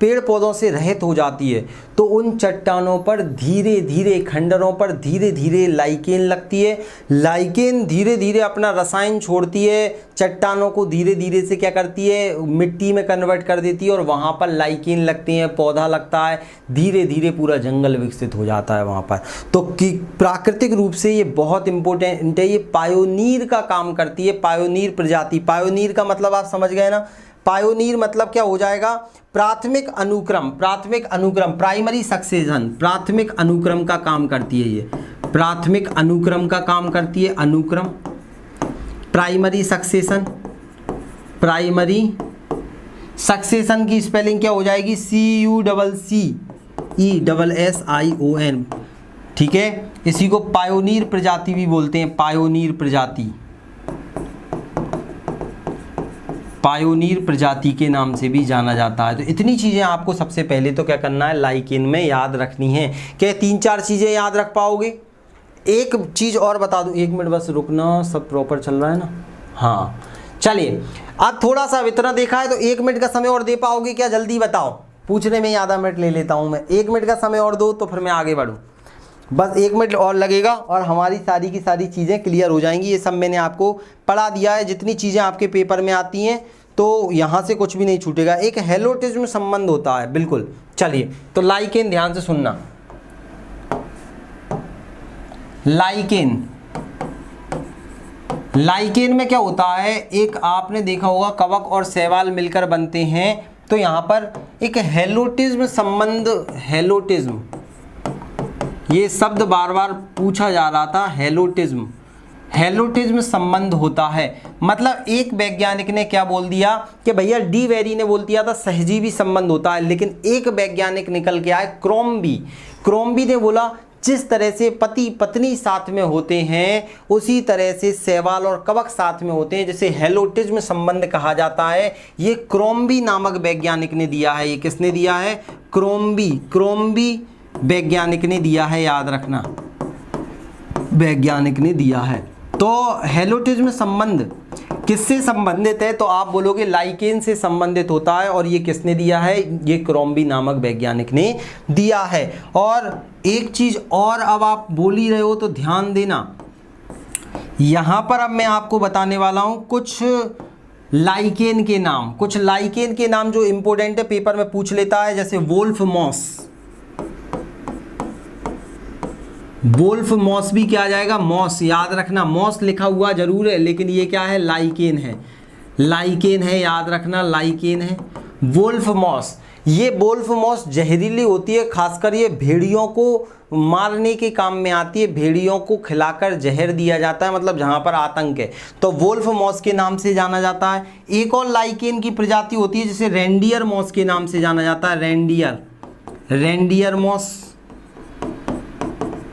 पेड़ पौधों से रहित हो जाती है, तो उन चट्टानों पर धीरे धीरे, खंडरों पर धीरे धीरे लाइकेन लगती है। लाइकेन धीरे धीरे अपना रसायन छोड़ती है, चट्टानों को धीरे धीरे से क्या करती है, मिट्टी में कन्वर्ट कर देती है, और वहाँ पर लाइकेन लगती हैं, पौधा लगता है, धीरे धीरे पूरा जंगल विकसित हो जाता है वहाँ पर। तो प्राकृतिक रूप से ये बहुत इंपॉर्टेंट है, ये पायोनीर का काम करती है, पायोनीर प्रजाति। पायोनीर का मतलब आप समझ गए ना, पायोनीर मतलब क्या हो जाएगा, प्राथमिक अनुक्रम, प्राइमरी सक्सेशन, प्राथमिक अनुक्रम का काम करती है, ये प्राथमिक अनुक्रम का काम करती है, अनुक्रम, प्राइमरी सक्सेशन की स्पेलिंग क्या हो जाएगी, CUCCESSION, ठीक है। इसी को पायोनीर प्रजाति भी बोलते हैं, पायोनीर प्रजाति के नाम से भी जाना जाता है। तो इतनी चीज़ें आपको सबसे पहले तो क्या करना है, लाइकेन में याद रखनी है। क्या 3-4 चीज़ें याद रख पाओगे? एक चीज़ और बता दूं, 1 मिनट बस रुकना, सब प्रॉपर चल रहा है ना, हाँ चलिए। अब थोड़ा सा इतना देखा है तो 1 मिनट का समय और दे पाओगे क्या, जल्दी बताओ, पूछने में आधा मिनट ले लेता हूँ मैं। 1 मिनट का समय और दो तो फिर मैं आगे बढ़ूँ, बस 1 मिनट और लगेगा और हमारी सारी की सारी चीज़ें क्लियर हो जाएंगी। ये सब मैंने आपको पढ़ा दिया है, जितनी चीज़ें आपके पेपर में आती हैं, तो यहाँ से कुछ भी नहीं छूटेगा। एक हेलोटिज्म संबंध होता है, बिल्कुल। चलिए, तो लाइकेन ध्यान से सुनना। लाइकेन में क्या होता है, एक आपने देखा होगा कवक और शैवाल मिलकर बनते हैं, तो यहाँ पर एक हेलोटिज्म संबंध, हेलोटिज्म, ये शब्द बार बार पूछा जा रहा था, हेलोटिज्म संबंध होता है। मतलब एक वैज्ञानिक ने क्या बोल दिया कि भैया, डी वेरी ने बोल दिया था सहजीवी संबंध होता है, लेकिन एक वैज्ञानिक निकल के आए, क्रोम्बी ने बोला जिस तरह से पति पत्नी साथ में होते हैं उसी तरह से शैवाल और कवक साथ में होते हैं, जिसे हेलोटिज्म संबंध कहा जाता है। ये क्रोम्बी नामक वैज्ञानिक ने दिया है। ये किसने दिया है, क्रोम्बी वैज्ञानिक ने दिया है, याद रखना, वैज्ञानिक ने दिया है। तो हेलोटिज्म संबंध किससे संबंधित है, तो आप बोलोगे लाइकेन से संबंधित होता है। और ये किसने दिया है, ये क्रॉम्बी नामक वैज्ञानिक ने दिया है। और एक चीज और अब आप बोल ही रहे हो तो ध्यान देना, यहां पर अब मैं आपको बताने वाला हूं कुछ लाइकेन के नाम, कुछ लाइकेन के नाम जो इंपॉर्टेंट है, पेपर में पूछ लेता है। जैसे वोल्फ मॉस, वोल्फ मॉस भी क्या आ जाएगा, मॉस, याद रखना मॉस लिखा हुआ जरूर है लेकिन ये क्या है, लाइकेन है, लाइकेन है, याद रखना लाइकेन है। वोल्फ मॉस, ये वोल्फ मॉस जहरीली होती है, खासकर ये भेड़ियों को मारने के काम में आती है। भेड़ियों को खिलाकर जहर दिया जाता है, मतलब जहां पर आतंक है तो वोल्फ मॉस के नाम से जाना जाता है। एक और लाइकेन की प्रजाति होती है जिसे रेंडियर मॉस के नाम से जाना जाता है, रेंडियर, रेंडियर मॉस।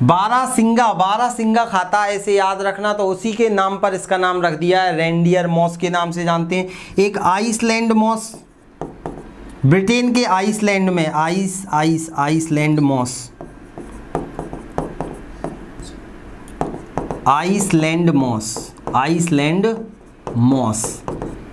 बारहसिंगा खाता है, ऐसे याद रखना, तो उसी के नाम पर इसका नाम रख दिया है, रेंडियर मॉस के नाम से जानते हैं। एक आइसलैंड मॉस, ब्रिटेन के आइसलैंड में, Iceland moss, Iceland moss, Iceland moss,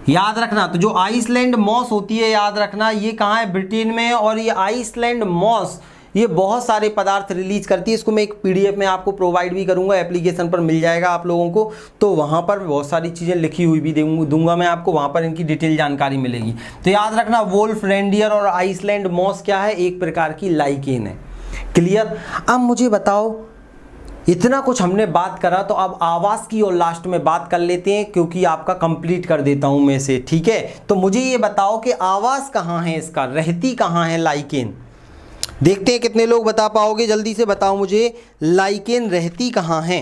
याद रखना। तो जो आइसलैंड मॉस होती है, याद रखना ये कहाँ है, ब्रिटेन में है। और ये आइसलैंड मॉस ये बहुत सारे पदार्थ रिलीज करती है। इसको मैं एक पीडीएफ में आपको प्रोवाइड भी करूंगा, एप्लीकेशन पर मिल जाएगा आप लोगों को, तो वहां पर बहुत सारी चीज़ें लिखी हुई भी दूंगा मैं आपको, वहां पर इनकी डिटेल जानकारी मिलेगी। तो याद रखना वोल्फ, रेंडियर और आइसलैंड मॉस क्या है, एक प्रकार की लाइकेन है। क्लियर। अब मुझे बताओ, इतना कुछ हमने बात करा, तो अब आवास की और लास्ट में बात कर लेते हैं, क्योंकि आपका कंप्लीट कर देता हूं मैं से, ठीक है। तो मुझे ये बताओ कि आवास कहाँ है इसका, रहती कहाँ है लाइकेन। देखते हैं कितने लोग बता पाओगे, जल्दी से बताओ मुझे, लाइकेन रहती कहाँ है।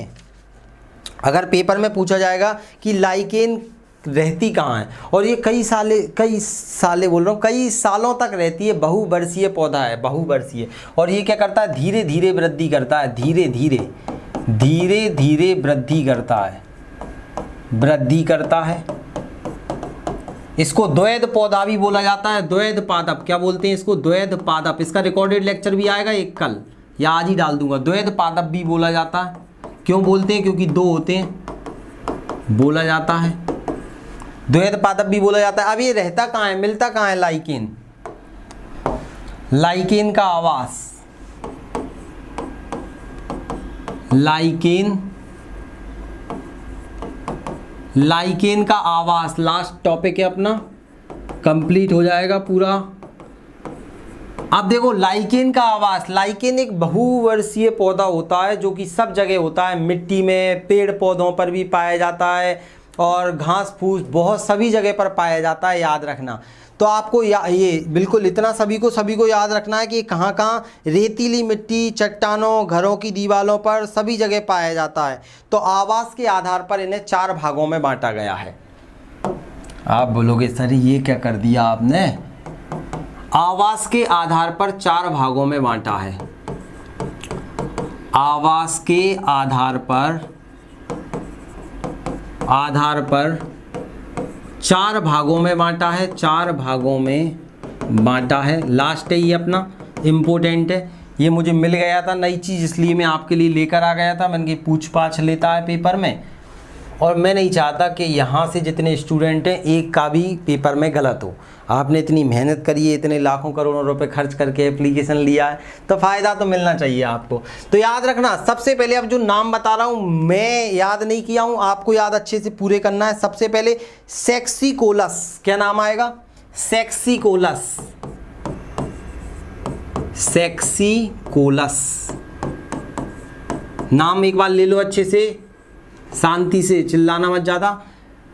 अगर पेपर में पूछा जाएगा कि लाइकेन रहती कहाँ है, और ये कई साले बोल रहा हूँ, कई सालों तक रहती है, बहुवर्षीय पौधा है, बहुवर्षीय। और ये क्या करता है, धीरे धीरे वृद्धि करता है, धीरे धीरे वृद्धि करता है, वृद्धि करता है। इसको द्वैध पौधा भी बोला जाता है, द्वैध पादप, क्या बोलते हैं इसको, द्वैध पादप। इसका रिकॉर्डेड लेक्चर भी आएगा एक कल, या आज ही डाल दूंगा। द्वैध पादप भी बोला जाता है, क्यों बोलते हैं, क्योंकि दो होते हैं, बोला जाता है, द्वैध पादप भी बोला जाता है। अब ये रहता कहाँ है, मिलता कहाँ है लाइकेन, लाइकेन का आवास, लाइकेन का आवास, लास्ट टॉपिक है अपना, कंप्लीट हो जाएगा पूरा। अब देखो लाइकेन का आवास, लाइकेन एक बहुवर्षीय पौधा होता है जो कि सब जगह होता है, मिट्टी में, पेड़ पौधों पर भी पाया जाता है, और घास फूस बहुत सभी जगह पर पाया जाता है, याद रखना। तो आपको ये बिल्कुल इतना सभी को याद रखना है कि कहाँ कहाँ रेतीली मिट्टी, चट्टानों, घरों की दीवारों पर सभी जगह पाया जाता है। तो आवास के आधार पर इन्हें 4 भागों में बांटा गया है। आप बोलोगे सर ये क्या कर दिया आपने, आवास के आधार पर 4 भागों में बांटा है, आवास के आधार पर 4 भागों में बांटा है, 4 भागों में बांटा है। लास्ट है ये अपना, इम्पोर्टेंट है, ये मुझे मिल गया था नई चीज़, इसलिए मैं आपके लिए लेकर आ गया था। मैंने कि पूछ पाछ लेता है पेपर में, और मैं नहीं चाहता कि यहाँ से जितने स्टूडेंट हैं एक का भी पेपर में गलत हो। आपने इतनी मेहनत करी है, इतने लाखों करोड़ों रुपए खर्च करके एप्लीकेशन लिया है, तो फ़ायदा तो मिलना चाहिए आपको। तो याद रखना, सबसे पहले अब जो नाम बता रहा हूँ मैं याद नहीं किया हूँ, आपको याद अच्छे से पूरे करना है। सबसे पहले सेक्सिकोलस, क्या नाम आएगा, सेक्सिकोलस, सेक्सिकोलस नाम एक बार ले लो अच्छे से, शांति से, चिल्लाना मत ज़्यादा।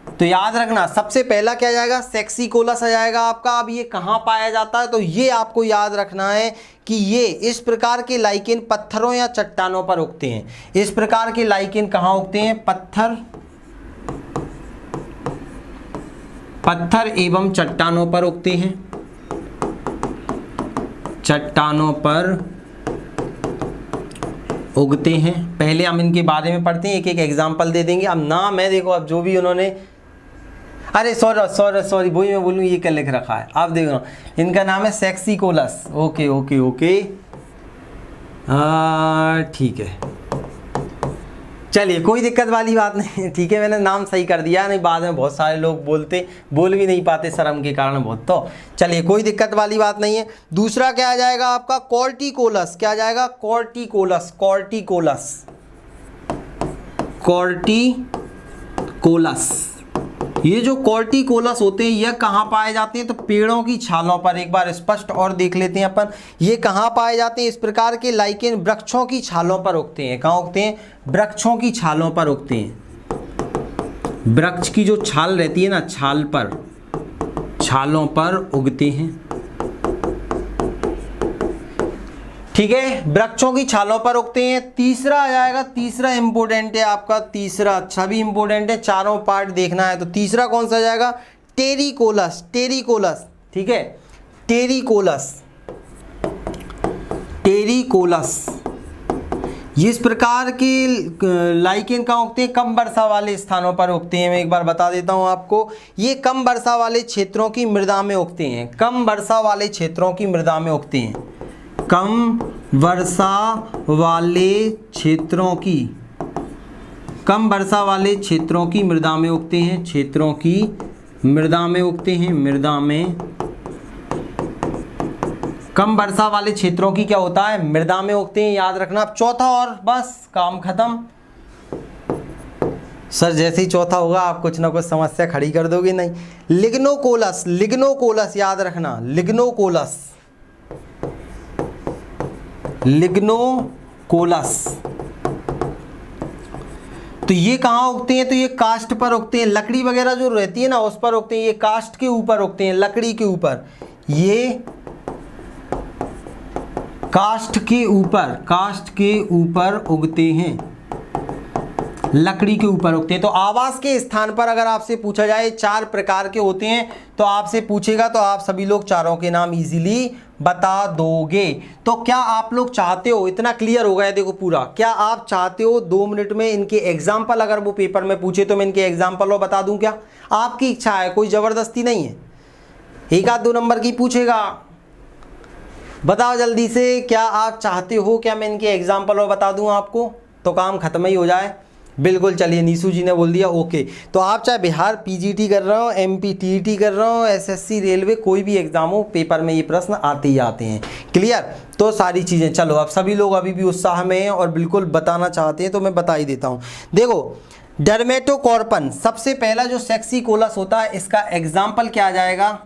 तो याद रखना सबसे पहला क्या जाएगा, सेक्सिकोलस आ जाएगा आपका। अब ये कहाँ पाया जाता है, तो ये आपको याद रखना है कि ये इस प्रकार के लाइकेन पत्थरों या चट्टानों पर उगते हैं। इस प्रकार के लाइकेन कहाँ उगते हैं, पत्थर एवं चट्टानों पर उगते हैं, चट्टानों पर उगते हैं। पहले हम इनके बारे में पढ़ते हैं, एक एक एग्जाम्पल दे देंगे। अब नाम है देखो, अब जो भी उन्होंने, अरे सॉरी वही मैं बोलूँ, ये क्या लिख रखा है, आप देखो इनका नाम है सेक्सिकोलस। ओके ओके ओके, ठीक है। चलिए कोई दिक्कत वाली बात नहीं है, ठीक है, मैंने नाम सही कर दिया, नहीं बाद में बहुत सारे लोग बोल भी नहीं पाते शर्म के कारण बहुत। तो चलिए कोई दिक्कत वाली बात नहीं है। दूसरा क्या आ जाएगा आपका, कॉर्टिकोलस। क्या आ जाएगा, कॉर्टिकोलस, कॉर्टिकोलस, कॉर्टिकोलस। ये जो कॉर्टिकोलस होते हैं यह कहाँ पाए जाते हैं, तो पेड़ों की छालों पर। एक बार स्पष्ट और देख लेते हैं अपन, ये कहाँ पाए जाते हैं। इस प्रकार के लाइकेन वृक्षों की छालों पर उगते हैं। कहाँ उगते हैं, वृक्षों की छालों पर उगते हैं। वृक्ष की जो छाल रहती है ना, छाल पर, छालों पर उगते हैं, ठीक है, वृक्षों की छालों पर उगते हैं। तीसरा आ जाएगा, तीसरा इंपोर्टेंट है आपका, तीसरा अच्छा भी इंपोर्टेंट है, चारों पार्ट देखना है। तो तीसरा कौन सा जाएगा, टेरिकोलस, टेरिकोलस, ठीक है, टेरिकोलस, टेरिकोलस। इस प्रकार के लाइकेन कहाँ उगते हैं, कम वर्षा वाले स्थानों पर उगते हैं। मैं एक बार बता देता हूँ आपको, ये कम वर्षा वाले क्षेत्रों की मृदा में उगते हैं, कम वर्षा वाले क्षेत्रों की मृदा में उगते हैं, कम वर्षा वाले क्षेत्रों की, कम वर्षा वाले क्षेत्रों की मृदा में उगते हैं, क्षेत्रों की मृदा में उगते हैं, मृदा में। कम वर्षा वाले क्षेत्रों की क्या होता है, मृदा में उगते हैं, याद रखना। अब चौथा और बस काम खत्म। सर जैसे ही चौथा होगा आप कुछ ना कुछ समस्या खड़ी कर दोगे, नहीं। लिग्नोकोलस, लिग्नोकोलस याद रखना, लिग्नोकोलस, लिग्नोकोलस। तो ये कहाँ उगते हैं, तो ये काष्ठ पर उगते हैं, लकड़ी वगैरह जो रहती है ना उस पर उगते हैं। ये काष्ठ के ऊपर उगते हैं, लकड़ी के ऊपर, ये काष्ठ के ऊपर, काष्ठ के ऊपर उगते हैं, लकड़ी के ऊपर उगते हैं। तो आवास के स्थान पर अगर आपसे पूछा जाए 4 प्रकार के होते हैं तो आपसे पूछेगा तो आप सभी लोग चारों के नाम इजीली बता दोगे। तो क्या आप लोग चाहते हो, इतना क्लियर हो गया देखो पूरा, क्या आप चाहते हो 2 मिनट में इनके एग्जाम्पल अगर वो पेपर में पूछे तो मैं इनके एग्जाम्पल और बता दूं? क्या आपकी इच्छा है, कोई ज़बरदस्ती नहीं है, 1 आध 2 नंबर की पूछेगा, बताओ जल्दी से, क्या आप चाहते हो क्या मैं इनके एग्जाम्पल और बता दूं आपको, तो काम खत्म ही हो जाए। बिल्कुल, चलिए नीशू जी ने बोल दिया ओके। तो आप चाहे बिहार पीजीटी कर रहे हो, एमपी टीईटी कर रहे हो, एसएससी रेलवे, कोई भी एग्जाम हो, पेपर में ये प्रश्न आते ही आते हैं। क्लियर? तो सारी चीज़ें, चलो अब सभी लोग अभी भी उत्साह में हैं और बिल्कुल बताना चाहते हैं तो मैं बता ही देता हूँ। देखो डर्मेटोकॉर्पन, सबसे पहला जो सेक्सिकोलस होता है इसका एग्जाम्पल क्या आ जाएगा,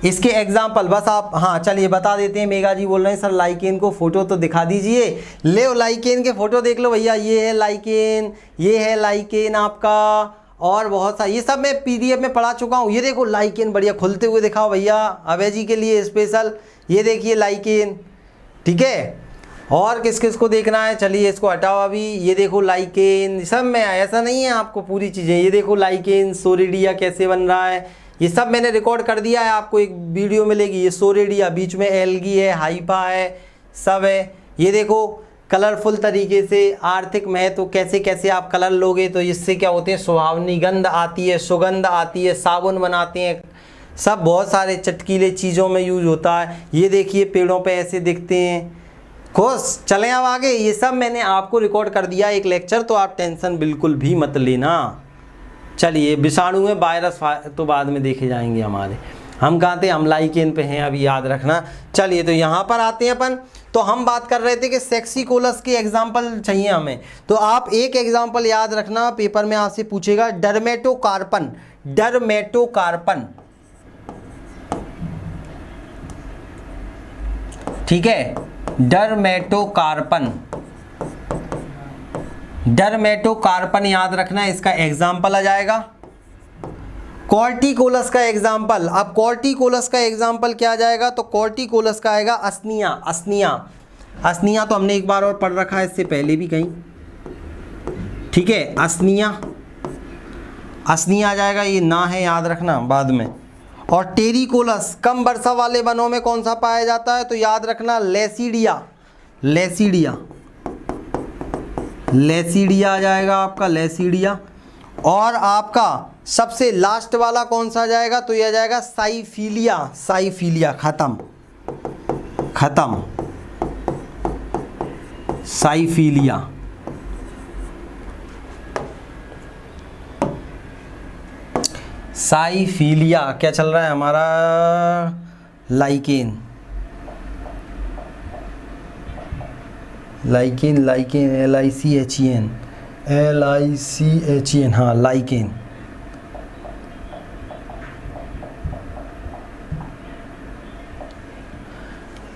इसके एग्जाम्पल बस आप, हाँ चलिए बता देते हैं। मेगा जी बोल रहे हैं सर लाइकेन को फोटो तो दिखा दीजिए। ले लाइकेन के फोटो देख लो भैया, ये है लाइकेन, ये है लाइकेन आपका, और बहुत सा, ये सब मैं पीडीएफ में पढ़ा चुका हूँ। ये देखो लाइकेन बढ़िया खुलते हुए दिखाओ भैया, अभय जी के लिए स्पेशल, ये देखिए लाइकेन, ठीक है। और किस किस को देखना है, चलिए इसको हटाओ अभी। ये देखो लाइकेन, सब में ऐसा नहीं है आपको पूरी चीज़ें, ये देखो लाइकेन, सोरेडिया कैसे बन रहा है, ये सब मैंने रिकॉर्ड कर दिया है, आपको एक वीडियो मिलेगी। ये सोरेडिया, बीच में एल्गी है, हाइपा है, सब है। ये देखो कलरफुल तरीके से आर्थिक महत्व, कैसे कैसे आप कलर लोगे तो इससे क्या होते हैं, सुहावनी गंध आती है, सुगंध आती है, साबुन बनाते हैं, सब बहुत सारे चटकीले चीज़ों में यूज होता है। ये देखिए पेड़ों पे ऐसे दिखते हैं। खुश चलें अब आगे, ये सब मैंने आपको रिकॉर्ड कर दिया एक लेक्चर, तो आप टेंशन बिल्कुल भी मत लेना। चलिए विषाणु में वायरस तो बाद में देखे जाएंगे हमारे, हम कहाँ थे, हम लाइकेन पे हैं अभी, याद रखना। चलिए तो यहाँ पर आते हैं अपन, तो हम बात कर रहे थे कि सेक्सिकोलस के एग्जाम्पल चाहिए हमें, तो आप एक एग्जाम्पल याद रखना, पेपर में आपसे पूछेगा डर्मेटोकार्पन, डर्मेटोकार्पन, ठीक है, डर्मेटोकार्पन, डर्मेटोकार्पन याद रखना, इसका एग्जाम्पल आ जाएगा। कॉर्टिकोलस का एग्जाम्पल, अब कॉर्टिकोलस का एग्जाम्पल क्या आ जाएगा, तो कॉर्टिकोलस का आएगा अस्निया, अस्निया, अस्निया तो हमने एक बार और पढ़ रखा है इससे पहले भी कहीं, ठीक है, अस्निया, अस्निया आ जाएगा, ये ना है याद रखना बाद में। और टेरिकोलस कम वर्षा वाले वनों में कौन सा पाया जाता है, तो याद रखना लेसिडिया, लेसिडिया, लेसिडिया आ जाएगा आपका, लेसिडिया। और आपका सबसे लास्ट वाला कौन सा आ जाएगा, तो यह आ जाएगा साइफिलिया, साइफिलिया, खत्म, खत्म, साइफिलिया, साइफिलिया। क्या चल रहा है हमारा? Lichen, lichen, lichen, LICHEN, LICHEN, हाँ लाइकेन।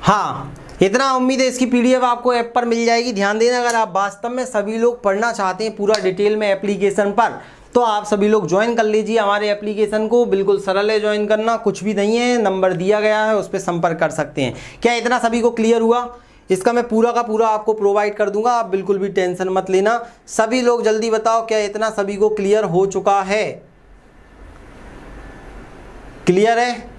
हाँ, इतना उम्मीद है इसकी PDF आपको ऐप पर मिल जाएगी। ध्यान देना, अगर आप वास्तव में सभी लोग पढ़ना चाहते हैं पूरा डिटेल में एप्लीकेशन पर, तो आप सभी लोग ज्वाइन कर लीजिए हमारे एप्लीकेशन को। बिल्कुल सरल है ज्वाइन करना, कुछ भी नहीं है, नंबर दिया गया है, उस पर संपर्क कर सकते हैं। क्या इतना सभी को क्लियर हुआ? इसका मैं पूरा का पूरा आपको प्रोवाइड कर दूंगा, आप बिल्कुल भी टेंशन मत लेना। सभी लोग जल्दी बताओ, क्या इतना सभी को क्लियर हो चुका है? क्लियर है?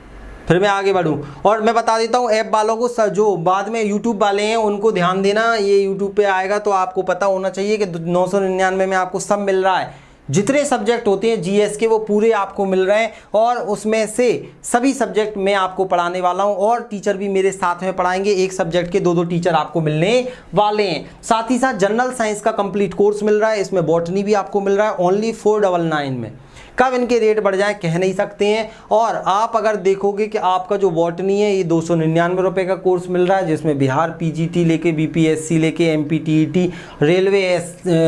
फिर मैं आगे बढ़ूं और मैं बता देता हूं ऐप वालों को, जो बाद में यूट्यूब वाले हैं उनको ध्यान देना, ये यूट्यूब पे आएगा तो आपको पता होना चाहिए कि 999 में आपको सब मिल रहा है। जितने सब्जेक्ट होते हैं GS के वो पूरे आपको मिल रहे हैं, और उसमें से सभी सब्जेक्ट मैं आपको पढ़ाने वाला हूं, और टीचर भी मेरे साथ में पढ़ाएंगे। एक सब्जेक्ट के 2-2 टीचर आपको मिलने वाले हैं। साथ ही साथ जनरल साइंस का कंप्लीट कोर्स मिल रहा है, इसमें बॉटनी भी आपको मिल रहा है ओनली 499 में। कब इनके रेट बढ़ जाए कह नहीं सकते हैं। और आप अगर देखोगे कि आपका जो बॉटनी है ये 299 रुपये का कोर्स मिल रहा है, जिसमें बिहार PGT लेके BPSC लेके MPTET, रेलवे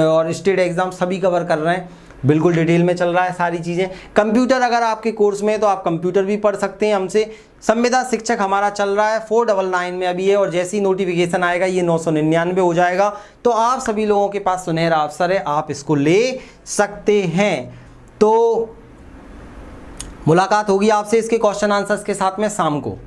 और स्टेट एग्जाम सभी कवर कर रहे हैं। बिल्कुल डिटेल में चल रहा है सारी चीज़ें। कंप्यूटर अगर आपके कोर्स में है तो आप कंप्यूटर भी पढ़ सकते हैं हमसे। संविदा शिक्षक हमारा चल रहा है 499 में अभी है, और जैसे ही नोटिफिकेशन आएगा ये 999 हो जाएगा। तो आप सभी लोगों के पास सुनहरा अवसर है, आप इसको ले सकते हैं। तो मुलाकात होगी आपसे इसके क्वेश्चन आंसर्स के साथ में शाम को।